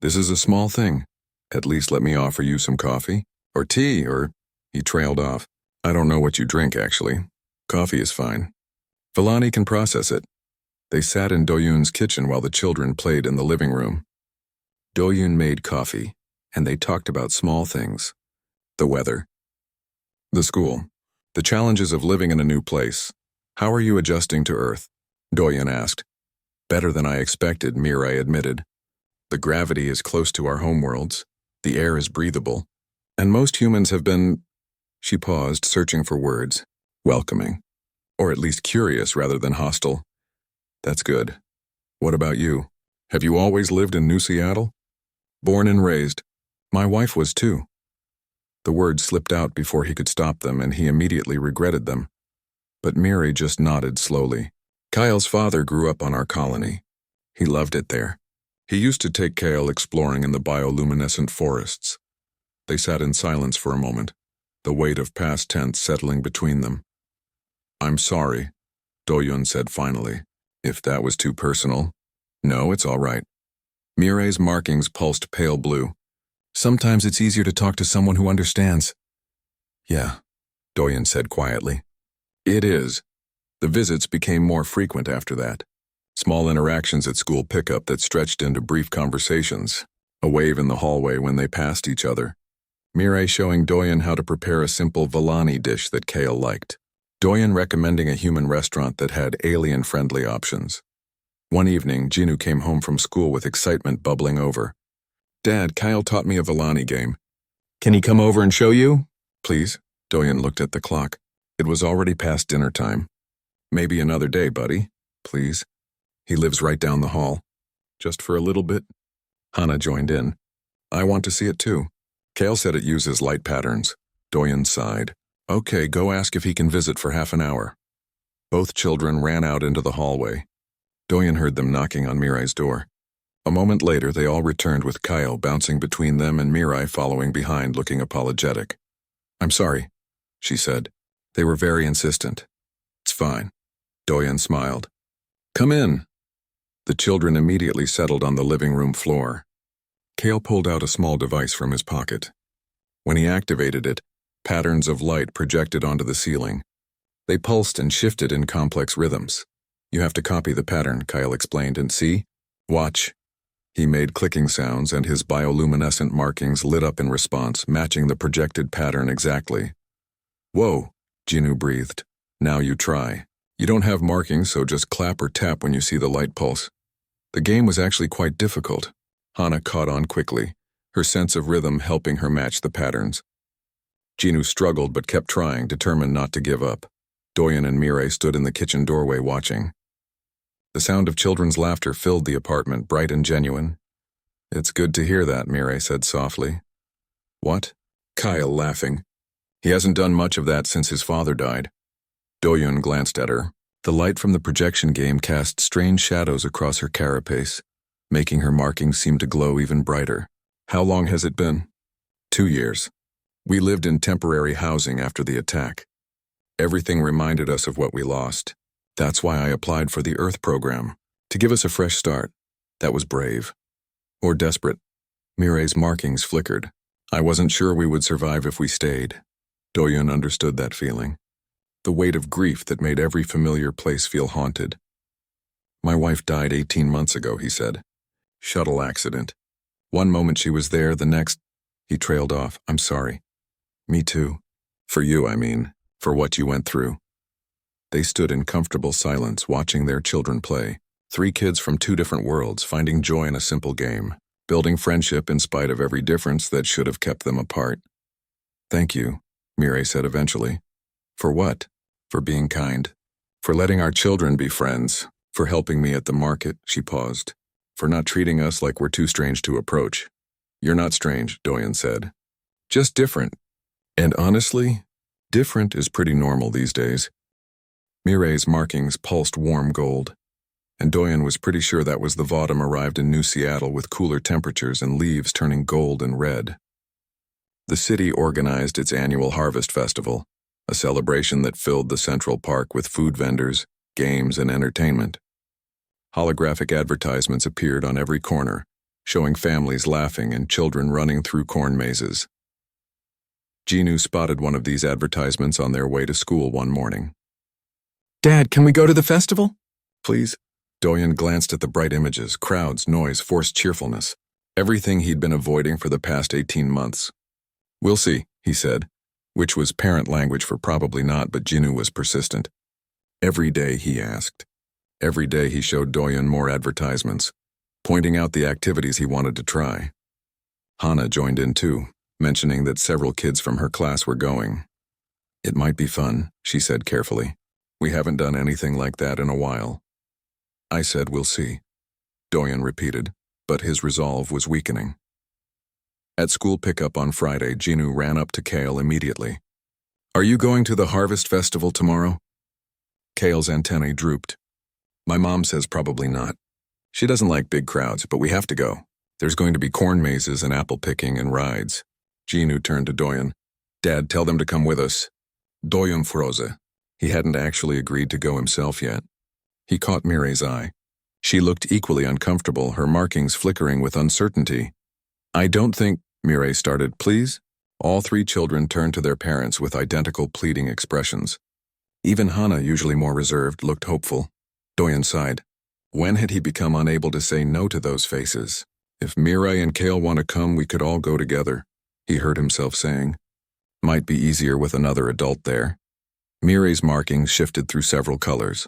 This is a small thing. At least let me offer you some coffee, or tea, or... He trailed off. I don't know what you drink, actually. Coffee is fine. Villani can process it. They sat in Doyun's kitchen while the children played in the living room. Doyun made coffee, and they talked about small things. The weather. The school. The challenges of living in a new place. How are you adjusting to Earth? Doyun asked. Better than I expected, Mireille admitted. The gravity is close to our homeworlds. The air is breathable. And most humans have been... She paused, searching for words. Welcoming. Or at least curious rather than hostile. That's good. What about you? Have you always lived in New Seattle? Born and raised. My wife was too. The words slipped out before he could stop them, and he immediately regretted them. But Mireille just nodded slowly. Kyle's father grew up on our colony. He loved it there. He used to take Kyle exploring in the bioluminescent forests. They sat in silence for a moment, the weight of past tense settling between them. I'm sorry, Doyun said finally. If that was too personal. No, it's all right. Mireille's markings pulsed pale blue. Sometimes it's easier to talk to someone who understands. Yeah, Doyun said quietly. It is. The visits became more frequent after that. Small interactions at school pickup that stretched into brief conversations. A wave in the hallway when they passed each other. Mireille showing Doyun how to prepare a simple Villani dish that Kale liked. Doyun recommending a human restaurant that had alien-friendly options. One evening, Jinu came home from school with excitement bubbling over. Dad, Kyle taught me a Villani game. Can he come over and show you? Please. Doyun looked at the clock. It was already past dinner time. Maybe another day, buddy. Please. He lives right down the hall. Just for a little bit? Hana joined in. I want to see it too. Kale said it uses light patterns. Doyun sighed. Okay, go ask if he can visit for half an hour. Both children ran out into the hallway. Doyun heard them knocking on Mireille's door. A moment later, they all returned with Kyle bouncing between them and Mireille following behind, looking apologetic. I'm sorry, she said. They were very insistent. It's fine. Doyun smiled. Come in. The children immediately settled on the living room floor. Kale pulled out a small device from his pocket. When he activated it, patterns of light projected onto the ceiling. They pulsed and shifted in complex rhythms. You have to copy the pattern, Kyle explained, and see? Watch. He made clicking sounds, and his bioluminescent markings lit up in response, matching the projected pattern exactly. Whoa, Jinu breathed. Now you try. You don't have markings, so just clap or tap when you see the light pulse. The game was actually quite difficult. Hana caught on quickly, her sense of rhythm helping her match the patterns. Jinu struggled but kept trying, determined not to give up. Doyun and Mireille stood in the kitchen doorway watching. The sound of children's laughter filled the apartment, bright and genuine. It's good to hear that, Mireille said softly. What? Kyle laughing. He hasn't done much of that since his father died. Doyun glanced at her. The light from the projection game cast strange shadows across her carapace, making her markings seem to glow even brighter. How long has it been? 2 years. We lived in temporary housing after the attack. Everything reminded us of what we lost. That's why I applied for the Earth program, to give us a fresh start. That was brave. Or desperate. Mireille's markings flickered. I wasn't sure we would survive if we stayed. Doyun understood that feeling. The weight of grief that made every familiar place feel haunted. My wife died 18 months ago, he said. Shuttle accident. One moment she was there, the next... He trailed off. I'm sorry. Me too. For you, I mean. For what you went through. They stood in comfortable silence, watching their children play. 3 kids from 2 different worlds, finding joy in a simple game. building friendship in spite of every difference that should have kept them apart. "Thank you," Mireille said eventually. "For what?" "For being kind. For letting our children be friends. For helping me at the market," she paused. "For not treating us like we're too strange to approach." "You're not strange," Doyen said. "Just different. And honestly, different is pretty normal these days." Mireille's markings pulsed warm gold, and Doyen was pretty sure that was the Vaudam arrived in New Seattle with cooler temperatures and leaves turning gold and red. The city organized its annual Harvest Festival, a celebration that filled the Central Park with food vendors, games, and entertainment. Holographic advertisements appeared on every corner, showing families laughing and children running through corn mazes. Ginu spotted one of these advertisements on their way to school one morning. "Dad, can we go to the festival?" "Please." Doyen glanced at the bright images, crowds, noise, forced cheerfulness, everything he'd been avoiding for the past 18 months. "We'll see," he said, which was parent language for probably not, but Ginu was persistent. Every day he asked. Every day he showed Doyen more advertisements, pointing out the activities he wanted to try. Hana joined in too, mentioning that several kids from her class were going. "It might be fun," she said carefully. "We haven't done anything like that in a while." "I said we'll see," Doyen repeated, but his resolve was weakening. At school pickup on Friday, Ginu ran up to Kale immediately. "Are you going to the Harvest Festival tomorrow?" Kale's antennae drooped. "My mom says probably not. She doesn't like big crowds, but we have to go. There's going to be corn mazes and apple picking and rides." Ginu turned to Doyen. "Dad, tell them to come with us." Doyen froze. He hadn't actually agreed to go himself yet. He caught Mireille's eye. She looked equally uncomfortable, her markings flickering with uncertainty. "I don't think," Mireille started. "Please?" All three children turned to their parents with identical pleading expressions. Even Hana, usually more reserved, looked hopeful. Doyen sighed. When had he become unable to say no to those faces? "If Mireille and Kale want to come, we could all go together," he heard himself saying. "Might be easier with another adult there." Mireille's markings shifted through several colors.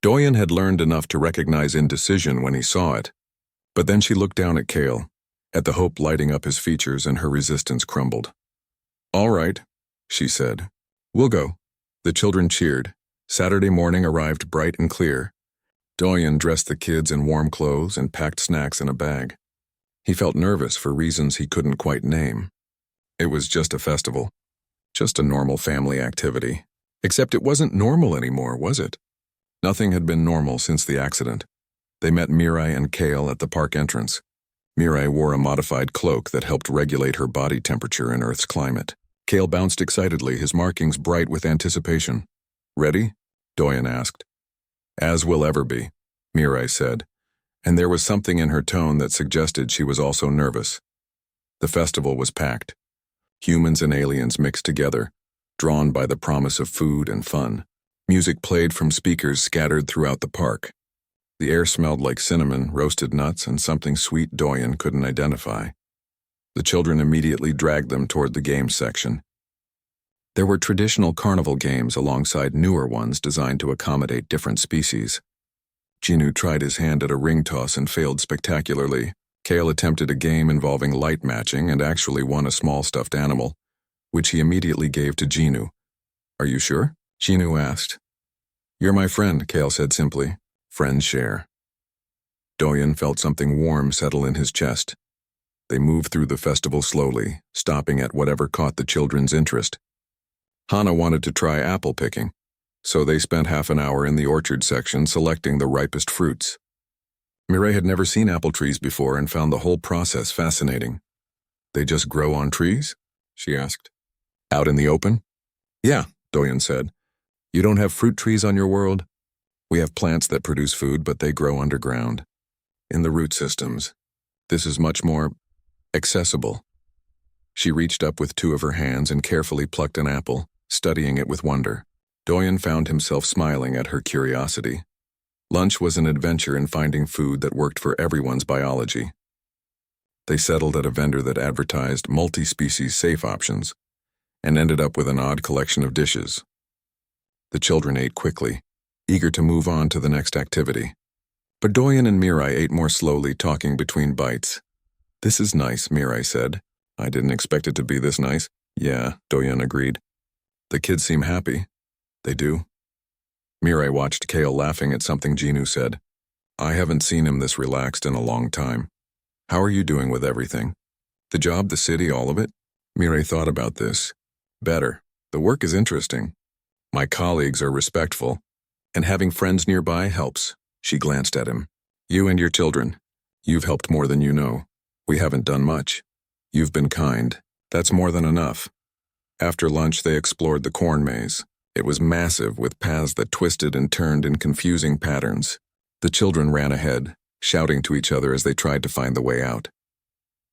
Doyen had learned enough to recognize indecision when he saw it. But then she looked down at Kale, at the hope lighting up his features, and her resistance crumbled. "All right," she said. "We'll go." The children cheered. Saturday morning arrived bright and clear. Doyen dressed the kids in warm clothes and packed snacks in a bag. He felt nervous for reasons he couldn't quite name. It was just a festival. Just a normal family activity. Except it wasn't normal anymore, was it? Nothing had been normal since the accident. They met Mireille and Kale at the park entrance. Mireille wore a modified cloak that helped regulate her body temperature in Earth's climate. Kale bounced excitedly, his markings bright with anticipation. "Ready?" Doyen asked. "As we'll ever be," Mireille said, and there was something in her tone that suggested she was also nervous. The festival was packed. Humans and aliens mixed together, drawn by the promise of food and fun. Music played from speakers scattered throughout the park. The air smelled like cinnamon, roasted nuts, and something sweet Doyen couldn't identify. The children immediately dragged them toward the games section. There were traditional carnival games alongside newer ones designed to accommodate different species. Ginu tried his hand at a ring toss and failed spectacularly. Kale attempted a game involving light matching and actually won a small stuffed animal, which he immediately gave to Ginu. "Are you sure?" Ginu asked. "You're my friend," Kale said simply. "Friends share." Doyen felt something warm settle in his chest. They moved through the festival slowly, stopping at whatever caught the children's interest. Hana wanted to try apple picking, so they spent half an hour in the orchard section selecting the ripest fruits. Mireille had never seen apple trees before and found the whole process fascinating. "They just grow on trees?" she asked. "Out in the open?" "Yeah," Doyen said. "You don't have fruit trees on your world?" "We have plants that produce food, but they grow underground. In the root systems. This is much more accessible." She reached up with two of her hands and carefully plucked an apple, studying it with wonder. Doyen found himself smiling at her curiosity. Lunch was an adventure in finding food that worked for everyone's biology. They settled at a vendor that advertised multi-species safe options and ended up with an odd collection of dishes. The children ate quickly, eager to move on to the next activity. But Doyen and Mireille ate more slowly, talking between bites. This is nice, Mirai said. I didn't expect it to be this nice. Yeah, Doyen agreed. The kids seem happy. They do. Mirai watched Kale laughing at something Jinu said. I haven't seen him this relaxed in a long time. How are you doing with everything? The job, the city, all of it? Mirai thought about this. Better. The work is interesting. My colleagues are respectful, and having friends nearby helps. She glanced at him. You and your children. You've helped more than you know. We haven't done much. You've been kind. That's more than enough. After lunch, they explored the corn maze. It was massive, with paths that twisted and turned in confusing patterns. The children ran ahead, shouting to each other as they tried to find the way out.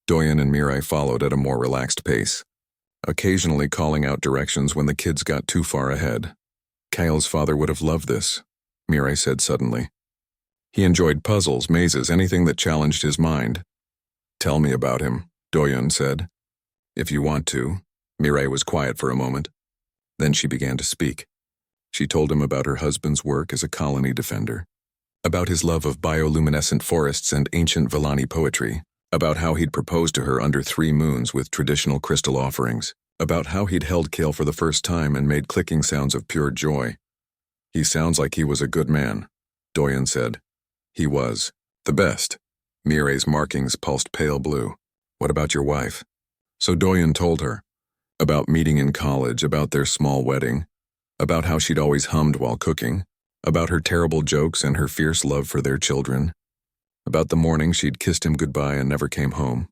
Doyen and Mirai followed at a more relaxed pace, occasionally calling out directions when the kids got too far ahead. Kale's father would have loved this, Mirai said suddenly. He enjoyed puzzles, mazes, anything that challenged his mind. Tell me about him, Doyen said. If you want to. Mirai was quiet for a moment. Then she began to speak. She told him about her husband's work as a colony defender, about his love of bioluminescent forests and ancient Villani poetry, about how he'd proposed to her under 3 moons with traditional crystal offerings, about how he'd held Kale for the first time and made clicking sounds of pure joy. He sounds like he was a good man, Doyen said. He was. The best. Mirai's markings pulsed pale blue. What about your wife? So Doyen told her. About meeting in college, about their small wedding, about how she'd always hummed while cooking, about her terrible jokes and her fierce love for their children, about the morning she'd kissed him goodbye and never came home.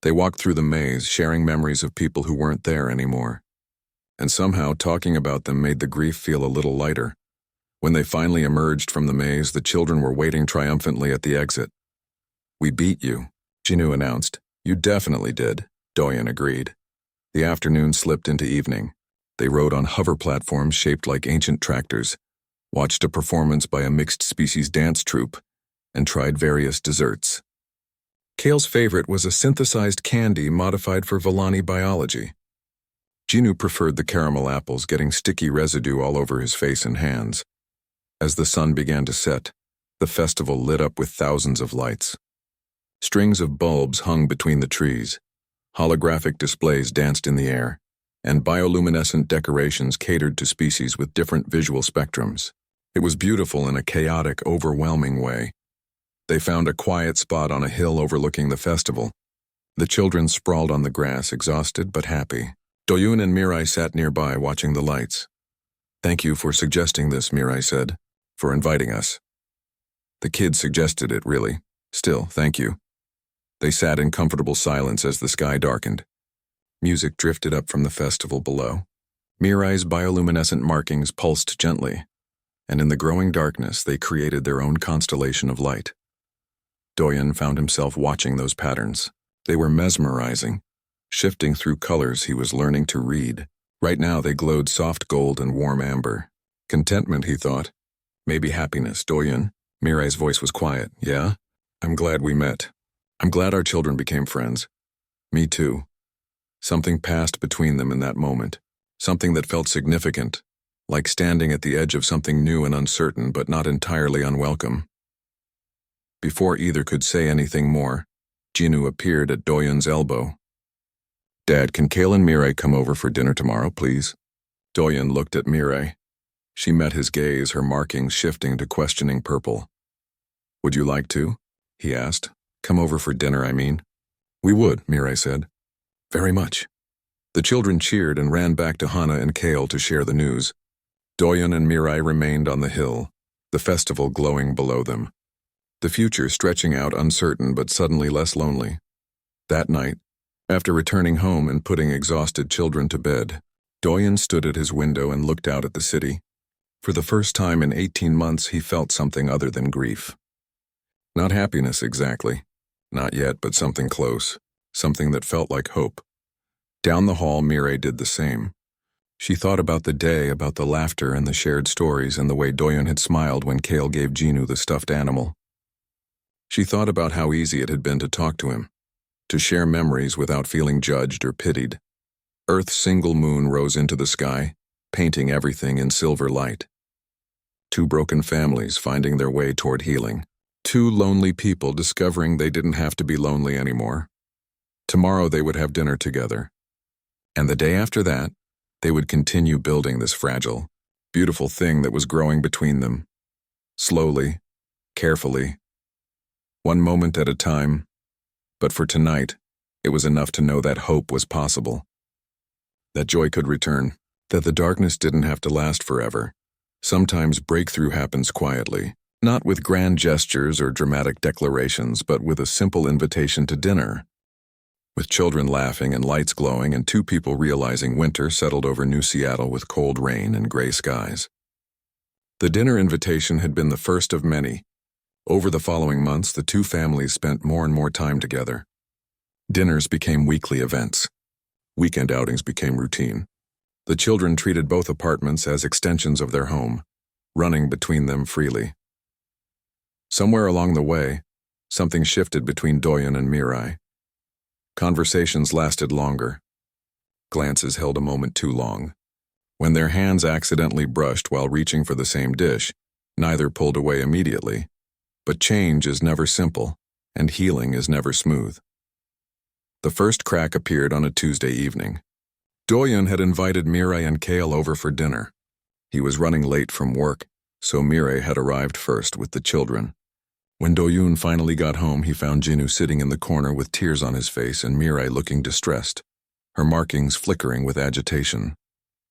They walked through the maze, sharing memories of people who weren't there anymore. And somehow talking about them made the grief feel a little lighter. When they finally emerged from the maze, the children were waiting triumphantly at the exit. We beat you, Jinu announced. You definitely did, Doyen agreed. The afternoon slipped into evening. They rode on hover platforms shaped like ancient tractors, watched a performance by a mixed-species dance troupe, and tried various desserts. Kale's favorite was a synthesized candy modified for Villani biology. Jinu preferred the caramel apples, getting sticky residue all over his face and hands. As the sun began to set, the festival lit up with thousands of lights. Strings of bulbs hung between the trees. Holographic displays danced in the air, and bioluminescent decorations catered to species with different visual spectrums. It was beautiful in a chaotic, overwhelming way. They found a quiet spot on a hill overlooking the festival. The children sprawled on the grass, exhausted but happy. Doyen and Mirai sat nearby, watching the lights. Thank you for suggesting this, Mirai said, for inviting us. The kids suggested it, really. Still, thank you. They sat in comfortable silence as the sky darkened. Music drifted up from the festival below. Mirai's bioluminescent markings pulsed gently, and in the growing darkness they created their own constellation of light. Doyen found himself watching those patterns. They were mesmerizing, shifting through colors he was learning to read. Right now they glowed soft gold and warm amber. Contentment, he thought. Maybe happiness, Doyen. Mirai's voice was quiet. Yeah? I'm glad we met. I'm glad our children became friends. Me too. Something passed between them in that moment. Something that felt significant, like standing at the edge of something new and uncertain, but not entirely unwelcome. Before either could say anything more, Jinu appeared at Doyen's elbow. Dad, can Kale and Mirai come over for dinner tomorrow, please? Doyen looked at Mirai. She met his gaze, her markings shifting to questioning purple. Would you like to? He asked. Come over for dinner, I mean. We would, Mirai said. Very much. The children cheered and ran back to Hana and Kale to share the news. Doyen and Mirai remained on the hill, the festival glowing below them. The future stretching out uncertain but suddenly less lonely. That night, after returning home and putting exhausted children to bed, Doyen stood at his window and looked out at the city. For the first time in 18 months, he felt something other than grief. Not happiness exactly. Not yet, but something close. Something that felt like hope. Down the hall, Mirai did the same. She thought about the day, about the laughter and the shared stories and the way Doyen had smiled when Kale gave Jinu the stuffed animal. She thought about how easy it had been to talk to him, to share memories without feeling judged or pitied. Earth's single moon rose into the sky, painting everything in silver light. 2 broken families finding their way toward healing. Two lonely people discovering they didn't have to be lonely anymore. Tomorrow they would have dinner together. And the day after that, they would continue building this fragile, beautiful thing that was growing between them. Slowly, carefully, one moment at a time. But for tonight, it was enough to know that hope was possible. That joy could return, that the darkness didn't have to last forever. Sometimes breakthrough happens quietly, not with grand gestures or dramatic declarations, but with a simple invitation to dinner. With children laughing and lights glowing and two people realizing winter settled over New Seattle with cold rain and gray skies. The dinner invitation had been the first of many. Over the following months, the two families spent more and more time together. Dinners became weekly events. Weekend outings became routine. The children treated both apartments as extensions of their home, running between them freely. Somewhere along the way, something shifted between Doyen and Mirai. Conversations lasted longer. Glances held a moment too long. When their hands accidentally brushed while reaching for the same dish, neither pulled away immediately. But change is never simple, and healing is never smooth. The first crack appeared on a Tuesday evening. Doyen had invited Mirai and Kale over for dinner. He was running late from work, so Mirai had arrived first with the children. When Doyun finally got home, he found Jinu sitting in the corner with tears on his face and Mirai looking distressed, her markings flickering with agitation.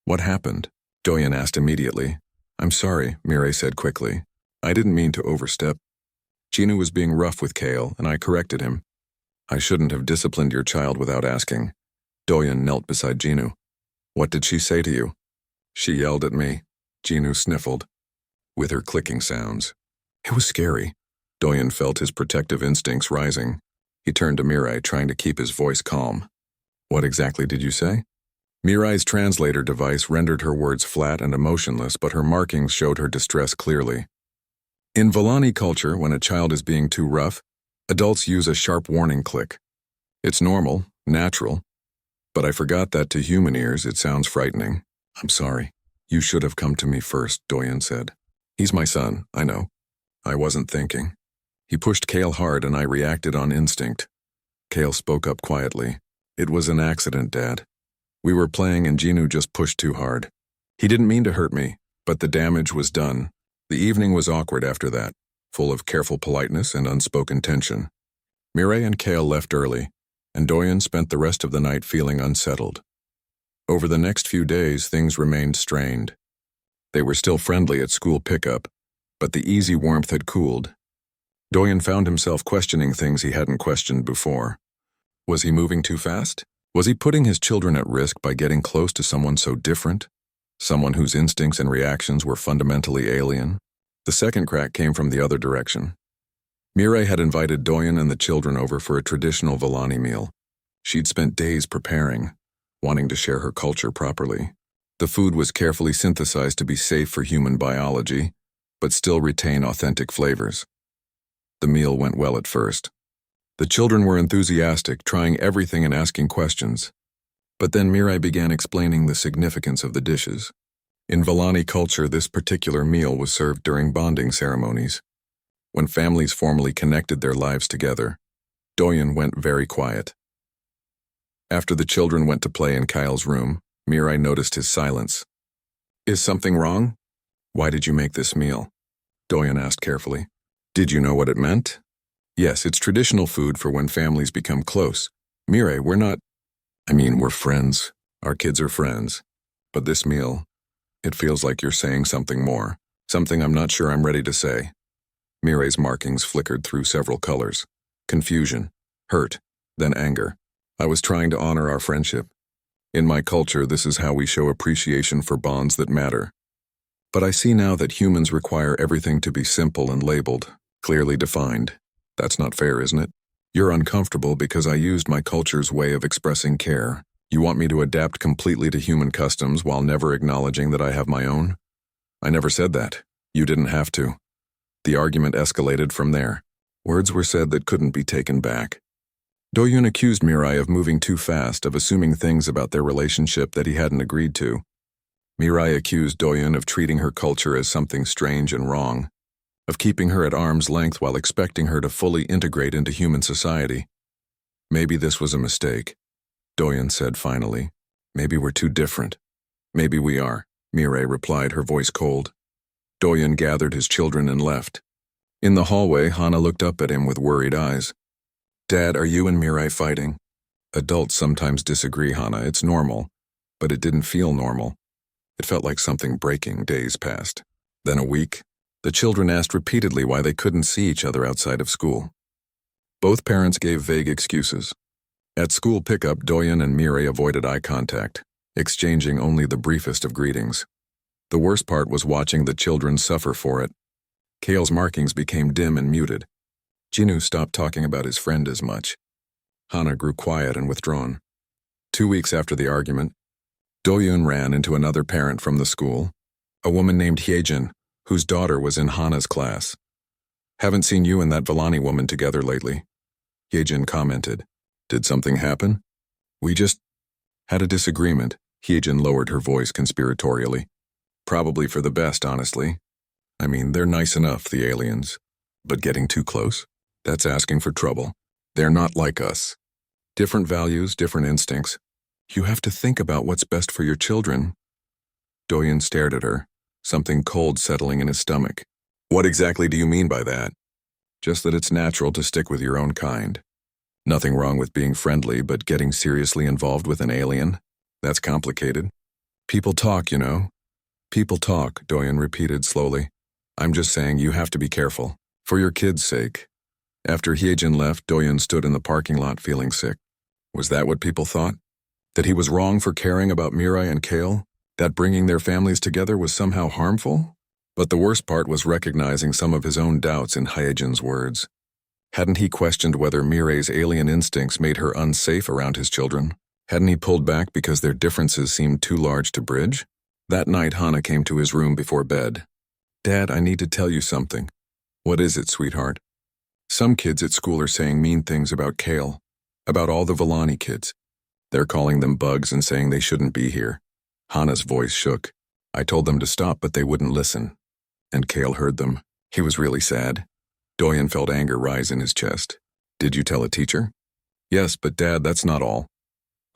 "What happened?" Doyen asked immediately. "I'm sorry," Mirai said quickly. "I didn't mean to overstep. Jinu was being rough with Kale, and I corrected him. I shouldn't have disciplined your child without asking." Doyen knelt beside Jinu. "What did she say to you?" "She yelled at me," Jinu sniffled, with her clicking sounds. It was scary. Doyen felt his protective instincts rising. He turned to Mirai, trying to keep his voice calm. "What exactly did you say?" Mirai's translator device rendered her words flat and emotionless, but her markings showed her distress clearly. In Volani culture, when a child is being too rough, adults use a sharp warning click. It's normal, natural, but I forgot that to human ears it sounds frightening. "I'm sorry. You should have come to me first," Doyen said. "He's my son, I know. I wasn't thinking." He pushed Kale hard and I reacted on instinct. Kale spoke up quietly. "It was an accident, Dad. We were playing and Jinu just pushed too hard. He didn't mean to hurt me, but the damage was done." The evening was awkward after that, full of careful politeness and unspoken tension. Mirai and Kale left early, and Doyen spent the rest of the night feeling unsettled. Over the next few days, things remained strained. They were still friendly at school pickup, but the easy warmth had cooled. Doyen found himself questioning things he hadn't questioned before. Was he moving too fast? Was he putting his children at risk by getting close to someone so different? Someone whose instincts and reactions were fundamentally alien? The second crack came from the other direction. Mirai had invited Doyen and the children over for a traditional Volani meal. She'd spent days preparing, wanting to share her culture properly. The food was carefully synthesized to be safe for human biology, but still retain authentic flavors. The meal went well at first. The children were enthusiastic, trying everything and asking questions. But then Mirai began explaining the significance of the dishes. In Volani culture, this particular meal was served during bonding ceremonies. When families formally connected their lives together, Doyen went very quiet. After the children went to play in Kyle's room, Mirai noticed his silence. "Is something wrong? Why did you make this meal?" Doyen asked carefully. "Did you know what it meant?" "Yes, it's traditional food for when families become close. Mirai, we're friends. Our kids are friends. But this meal, it feels like you're saying something more. Something I'm not sure I'm ready to say." Mirai's markings flickered through several colors. Confusion, hurt, then anger. "I was trying to honor our friendship. In my culture, this is how we show appreciation for bonds that matter. But I see now that humans require everything to be simple and labeled, clearly defined. That's not fair, isn't it? You're uncomfortable because I used my culture's way of expressing care. You want me to adapt completely to human customs while never acknowledging that I have my own? I never said that. You didn't have to." The argument escalated from there. Words were said that couldn't be taken back. Doyun accused Mirai of moving too fast, of assuming things about their relationship that he hadn't agreed to. Mirai accused Doyun of treating her culture as something strange and wrong. of keeping her at arm's length while expecting her to fully integrate into human society. Maybe this was a mistake, Doyen said finally. Maybe we're too different. Maybe we are, Mireille replied, her voice cold. Doyen gathered his children and left. In the hallway, Hana looked up at him with worried eyes. Dad, are you and Mireille fighting? Adults sometimes disagree, Hana. It's normal. But it didn't feel normal. It felt like something breaking. Days passed. Then a week. The children asked repeatedly why they couldn't see each other outside of school. Both parents gave vague excuses. At school pickup, Doyen and Mireille avoided eye contact, exchanging only the briefest of greetings. The worst part was watching the children suffer for it. Kale's markings became dim and muted. Jinu stopped talking about his friend as much. Hana grew quiet and withdrawn. 2 weeks after the argument, Doyun ran into another parent from the school, a woman named Hyejin, whose daughter was in Hana's class. Haven't seen you and that Villani woman together lately, Hyejin commented. Did something happen? We just had a disagreement, Hyejin lowered her voice conspiratorially. Probably for the best, honestly. I mean, they're nice enough, the aliens. But getting too close? That's asking for trouble. They're not like us. Different values, different instincts. You have to think about what's best for your children. Doyen stared at her, something cold settling in his stomach. What exactly do you mean by that? Just that it's natural to stick with your own kind. Nothing wrong with being friendly, but getting seriously involved with an alien? That's complicated. People talk, you know. People talk, Doyen repeated slowly. I'm just saying you have to be careful. For your kids' sake. After Hyejin left, Doyen stood in the parking lot feeling sick. Was that what people thought? That he was wrong for caring about Mireille and Kale? That bringing their families together was somehow harmful? But the worst part was recognizing some of his own doubts in Hyejin's words. Hadn't he questioned whether Mireille's alien instincts made her unsafe around his children? Hadn't he pulled back because their differences seemed too large to bridge? That night, Hana came to his room before bed. Dad, I need to tell you something. What is it, sweetheart? Some kids at school are saying mean things about Kale, about all the Villani kids. They're calling them bugs and saying they shouldn't be here. Hana's voice shook. I told them to stop, but they wouldn't listen. And Kale heard them. He was really sad. Doyen felt anger rise in his chest. Did you tell a teacher? Yes, but Dad, that's not all.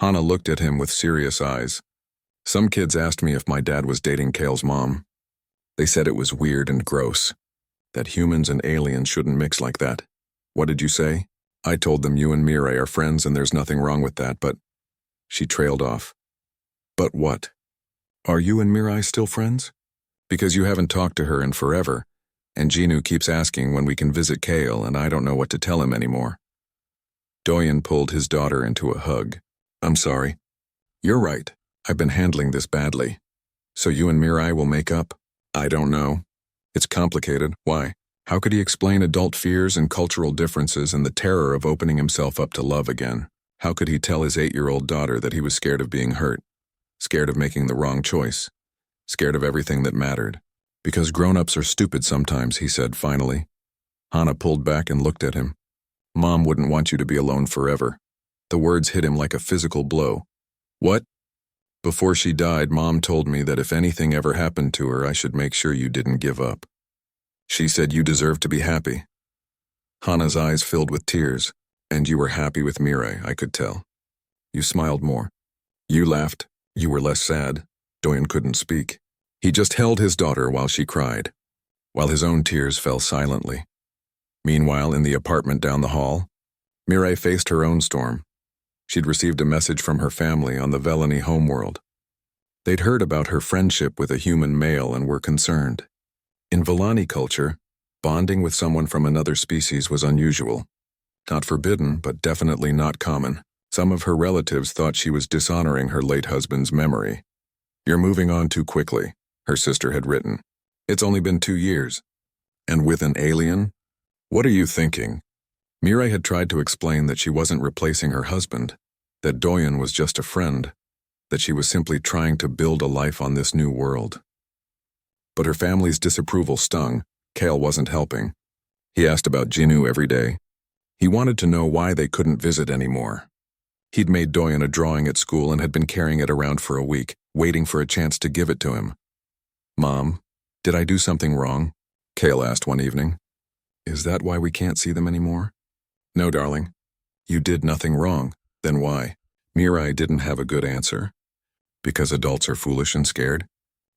Hana looked at him with serious eyes. Some kids asked me if my dad was dating Kale's mom. They said it was weird and gross. That humans and aliens shouldn't mix like that. What did you say? I told them you and Mireille are friends and there's nothing wrong with that, but... She trailed off. But what? Are you and Mireille still friends? Because you haven't talked to her in forever, and Jinu keeps asking when we can visit Kale, and I don't know what to tell him anymore. Doyen pulled his daughter into a hug. I'm sorry. You're right. I've been handling this badly. So you and Mireille will make up? I don't know. It's complicated. Why? How could he explain adult fears and cultural differences and the terror of opening himself up to love again? How could he tell his 8-year-old daughter that he was scared of being hurt? Scared of making the wrong choice? Scared of everything that mattered? Because grown-ups are stupid sometimes, he said finally. Hana pulled back and looked at him. Mom wouldn't want you to be alone forever. The words hit him like a physical blow. What? Before she died, Mom told me that if anything ever happened to her, I should make sure you didn't give up. She said you deserve to be happy. Hana's eyes filled with tears. And you were happy with Mireille, I could tell. You smiled more. You laughed. You were less sad. Doyen couldn't speak. He just held his daughter while she cried, while his own tears fell silently. Meanwhile, in the apartment down the hall, Mireille faced her own storm. She'd received a message from her family on the Villani homeworld. They'd heard about her friendship with a human male and were concerned. In Villani culture, bonding with someone from another species was unusual. Not forbidden, but definitely not common. Some of her relatives thought she was dishonoring her late husband's memory. You're moving on too quickly, her sister had written. It's only been 2 years. And with an alien? What are you thinking? Mireille had tried to explain that she wasn't replacing her husband, that Doyen was just a friend, that she was simply trying to build a life on this new world. But her family's disapproval stung. Kale wasn't helping. He asked about Jinu every day. He wanted to know why they couldn't visit anymore. He'd made Doyen a drawing at school and had been carrying it around for a week, waiting for a chance to give it to him. Mom, did I do something wrong? Kale asked one evening. Is that why we can't see them anymore? No, darling. You did nothing wrong. Then why? Mirai didn't have a good answer. Because adults are foolish and scared?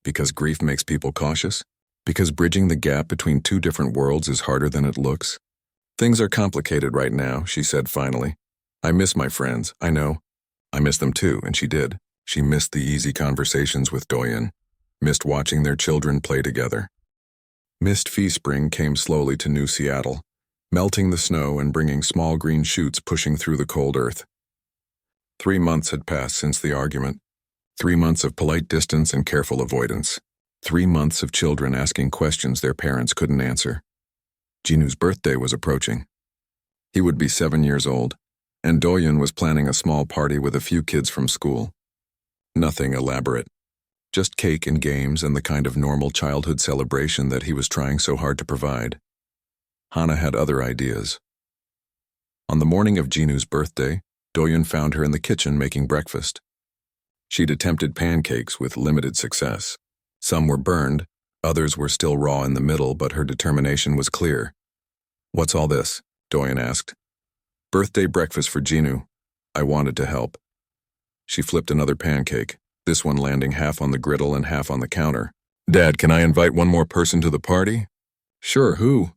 Because grief makes people cautious? Because bridging the gap between two different worlds is harder than it looks? Things are complicated right now, she said finally. I miss my friends, I know. I miss them too, and she did. She missed the easy conversations with Doyen, missed watching their children play together. Mist Fee Spring came slowly to New Seattle, melting the snow and bringing small green shoots pushing through the cold earth. 3 months had passed since the argument. 3 months of polite distance and careful avoidance. 3 months of children asking questions their parents couldn't answer. Jinu's birthday was approaching. He would be 7 years old, and Doyen was planning a small party with a few kids from school. Nothing elaborate. Just cake and games and the kind of normal childhood celebration that he was trying so hard to provide. Hana had other ideas. On the morning of Jinu's birthday, Doyen found her in the kitchen making breakfast. She'd attempted pancakes with limited success. Some were burned, others were still raw in the middle, but her determination was clear. What's all this? Doyen asked. Birthday breakfast for Jinu. I wanted to help. She flipped another pancake, this one landing half on the griddle and half on the counter. Dad, can I invite one more person to the party? Sure, who?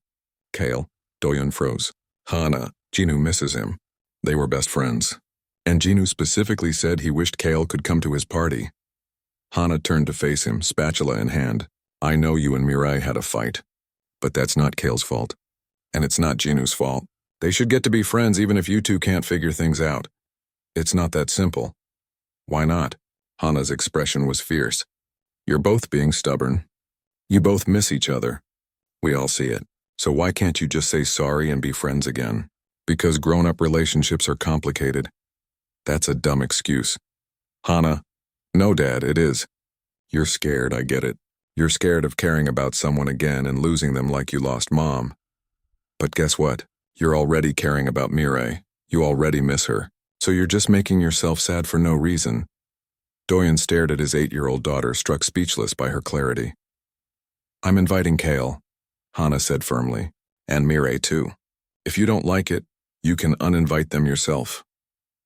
Kale. Doyen froze. Hana. Jinu misses him. They were best friends. And Jinu specifically said he wished Kale could come to his party. Hana turned to face him, spatula in hand. I know you and Mirai had a fight. But that's not Kale's fault. And it's not Jinu's fault. They should get to be friends even if you two can't figure things out. It's not that simple. Why not? Hana's expression was fierce. You're both being stubborn. You both miss each other. We all see it. So why can't you just say sorry and be friends again? Because grown-up relationships are complicated. That's a dumb excuse. Hana. No, Dad, it is. You're scared, I get it. You're scared of caring about someone again and losing them like you lost Mom. But guess what? You're already caring about Mirai. You already miss her. So you're just making yourself sad for no reason. Doyen stared at his 8-year-old daughter, struck speechless by her clarity. I'm inviting Kale, Hana said firmly. And Mirai too. If you don't like it, you can uninvite them yourself.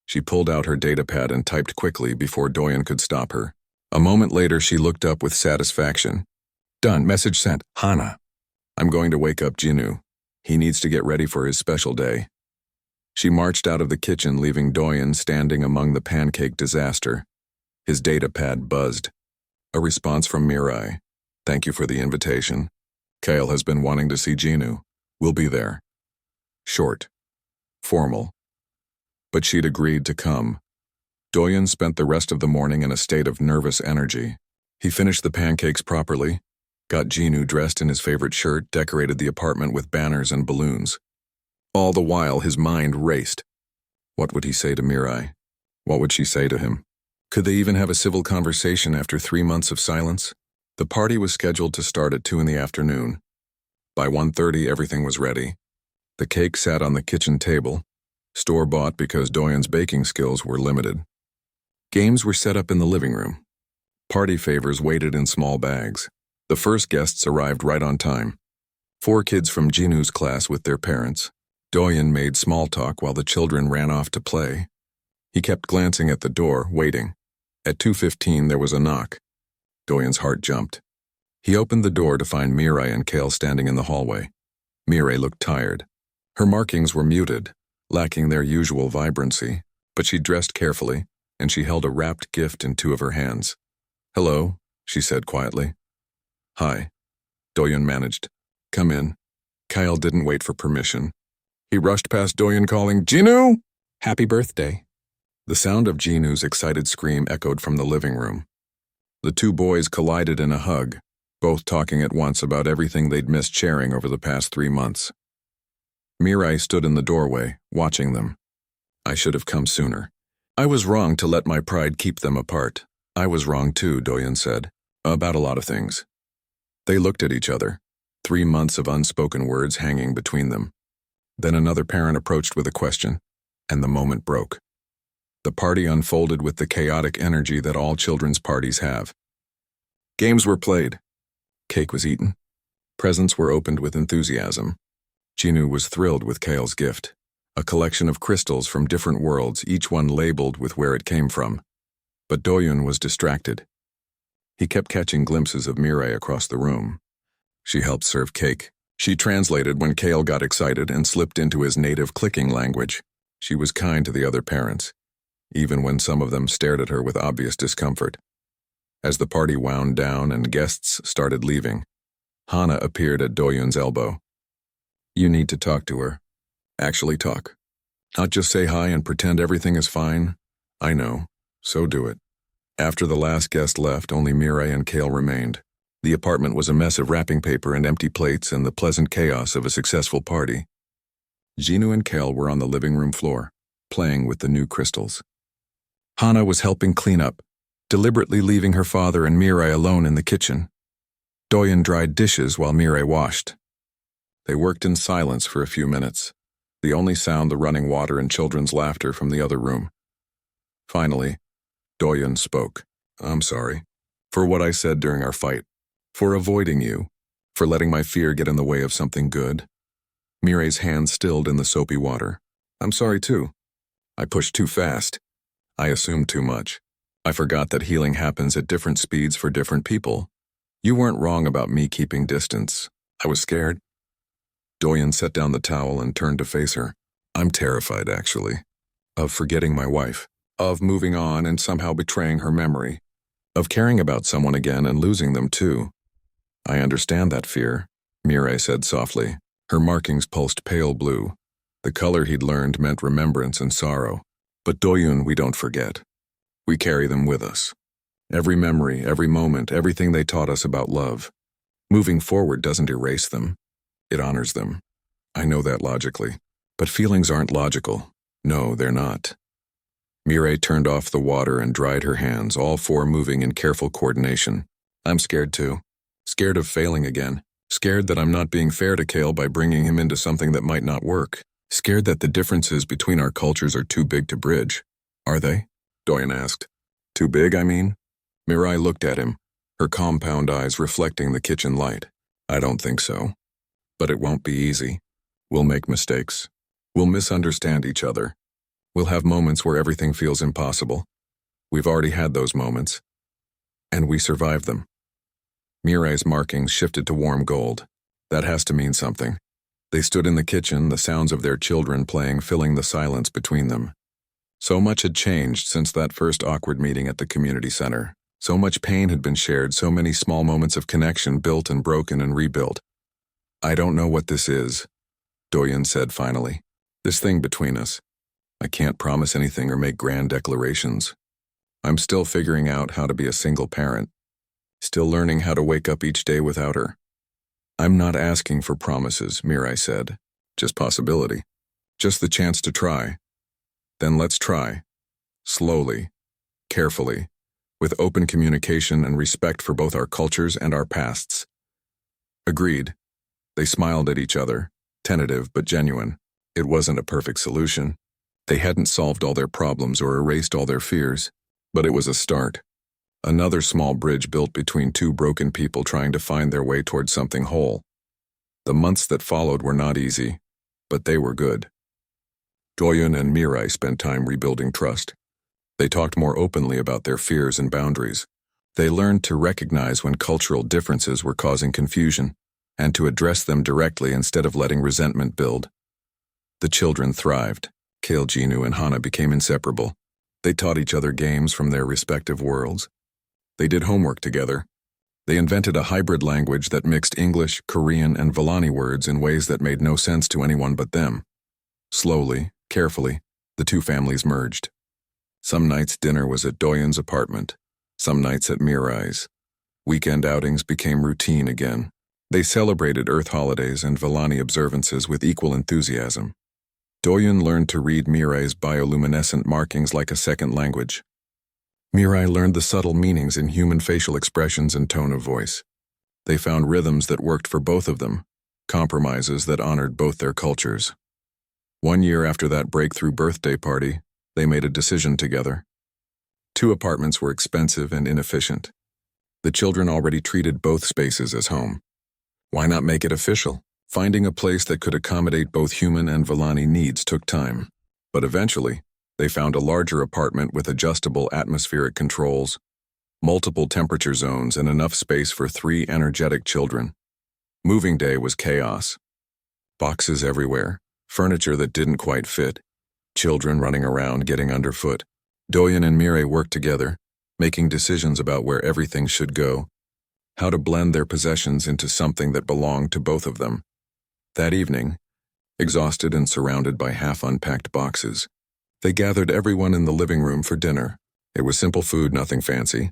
She pulled out her datapad and typed quickly before Doyen could stop her. A moment later, she looked up with satisfaction. Done, message sent, Hana. I'm going to wake up Jinu. He needs to get ready for his special day. She marched out of the kitchen, leaving Doyen standing among the pancake disaster. His datapad buzzed. A response from Mirai. Thank you for the invitation. Kale has been wanting to see Jinu. We'll be there. Short. Formal. But she'd agreed to come. Doyen spent the rest of the morning in a state of nervous energy. He finished the pancakes properly, got Jinu dressed in his favorite shirt, decorated the apartment with banners and balloons. All the while, his mind raced. What would he say to Mirai? What would she say to him? Could they even have a civil conversation after 3 months of silence? The party was scheduled to start at 2 in the afternoon. By 1:30, everything was ready. The cake sat on the kitchen table, store-bought because Doyen's baking skills were limited. Games were set up in the living room. Party favors waited in small bags. The first guests arrived right on time. 4 kids from Jinu's class with their parents. Doyen made small talk while the children ran off to play. He kept glancing at the door, waiting. At 2:15, there was a knock. Doyen's heart jumped. He opened the door to find Mirai and Kale standing in the hallway. Mirai looked tired. Her markings were muted, lacking their usual vibrancy, but she dressed carefully, and she held a wrapped gift in 2 of her hands. Hello, she said quietly. Hi. Doyen managed. Come in. Kyle didn't wait for permission. He rushed past Doyen calling, Jinu! Happy birthday. The sound of Jinu's excited scream echoed from the living room. The 2 boys collided in a hug, both talking at once about everything they'd missed sharing over the past 3 months. Mirai stood in the doorway, watching them. I should have come sooner. I was wrong to let my pride keep them apart. I was wrong too, Doyen said, about a lot of things. They looked at each other, 3 months of unspoken words hanging between them. Then another parent approached with a question, and the moment broke. The party unfolded with the chaotic energy that all children's parties have. Games were played. Cake was eaten. Presents were opened with enthusiasm. Jinu was thrilled with Kale's gift, a collection of crystals from different worlds, each one labeled with where it came from. But Doyun was distracted. He kept catching glimpses of Mirai across the room. She helped serve cake. She translated when Kale got excited and slipped into his native clicking language. She was kind to the other parents, even when some of them stared at her with obvious discomfort. As the party wound down and guests started leaving, Hana appeared at Doyun's elbow. "You need to talk to her. Actually talk. Not just say hi and pretend everything is fine. I know, so do it." After the last guest left, only Mirai and Kale remained. The apartment was a mess of wrapping paper and empty plates and the pleasant chaos of a successful party. Jinu and Kale were on the living room floor, playing with the new crystals. Hana was helping clean up, deliberately leaving her father and Mirai alone in the kitchen. Doyun dried dishes while Mirai washed. They worked in silence for a few minutes, the only sound the running water and children's laughter from the other room. Finally, Doyun spoke. "I'm sorry. For what I said during our fight. For avoiding you. For letting my fear get in the way of something good." Mirai's hand stilled in the soapy water. "I'm sorry too. I pushed too fast. I assumed too much. I forgot that healing happens at different speeds for different people. You weren't wrong about me keeping distance. I was scared." Doyun set down the towel and turned to face her. "I'm terrified, actually. Of forgetting my wife. Of moving on and somehow betraying her memory. Of caring about someone again and losing them too." "I understand that fear," Mirai said softly. Her markings pulsed pale blue. The color he'd learned meant remembrance and sorrow. "But Doyun, we don't forget. We carry them with us. Every memory, every moment, everything they taught us about love. Moving forward doesn't erase them. It honors them. I know that logically. But feelings aren't logical. No, they're not." Mirai turned off the water and dried her hands, all four moving in careful coordination. "I'm scared too. Scared of failing again. Scared that I'm not being fair to Kale by bringing him into something that might not work. Scared that the differences between our cultures are too big to bridge." "Are they?" Doyun asked. "Too big, I mean?" Mirai looked at him, her compound eyes reflecting the kitchen light. "I don't think so. But it won't be easy. We'll make mistakes. We'll misunderstand each other. We'll have moments where everything feels impossible. We've already had those moments. And we survived them." Mirai's markings shifted to warm gold. That has to mean something. They stood in the kitchen, the sounds of their children playing filling the silence between them. So much had changed since that first awkward meeting at the community center. So much pain had been shared, so many small moments of connection built and broken and rebuilt. "I don't know what this is," Doyun said finally. "This thing between us. I can't promise anything or make grand declarations. I'm still figuring out how to be a single parent. Still learning how to wake up each day without her." "I'm not asking for promises," Mirai said. "Just possibility. Just the chance to try. Then let's try. Slowly. Carefully. With open communication and respect for both our cultures and our pasts." "Agreed." They smiled at each other, tentative but genuine. It wasn't a perfect solution. They hadn't solved all their problems or erased all their fears, but it was a start. Another small bridge built between two broken people trying to find their way towards something whole. The months that followed were not easy, but they were good. Doyun and Mirai spent time rebuilding trust. They talked more openly about their fears and boundaries. They learned to recognize when cultural differences were causing confusion, and to address them directly instead of letting resentment build. The children thrived. Kale, Jinu, and Hana became inseparable. They taught each other games from their respective worlds. They did homework together. They invented a hybrid language that mixed English, Korean, and Volani words in ways that made no sense to anyone but them. Slowly, carefully, the two families merged. Some nights dinner was at Doyun's apartment, some nights at Mirai's. Weekend outings became routine again. They celebrated Earth holidays and Volani observances with equal enthusiasm. Doyun learned to read Mirai's bioluminescent markings like a second language. Mirai learned the subtle meanings in human facial expressions and tone of voice. They found rhythms that worked for both of them, compromises that honored both their cultures. 1 year after that breakthrough birthday party, they made a decision together. 2 apartments were expensive and inefficient. The children already treated both spaces as home. Why not make it official? Finding a place that could accommodate both human and Villani needs took time. But eventually, they found a larger apartment with adjustable atmospheric controls, multiple temperature zones, and enough space for 3 energetic children. Moving day was chaos. Boxes everywhere, furniture that didn't quite fit, children running around getting underfoot. Doyen and Mire worked together, making decisions about where everything should go, how to blend their possessions into something that belonged to both of them. That evening, exhausted and surrounded by half-unpacked boxes, they gathered everyone in the living room for dinner. It was simple food, nothing fancy,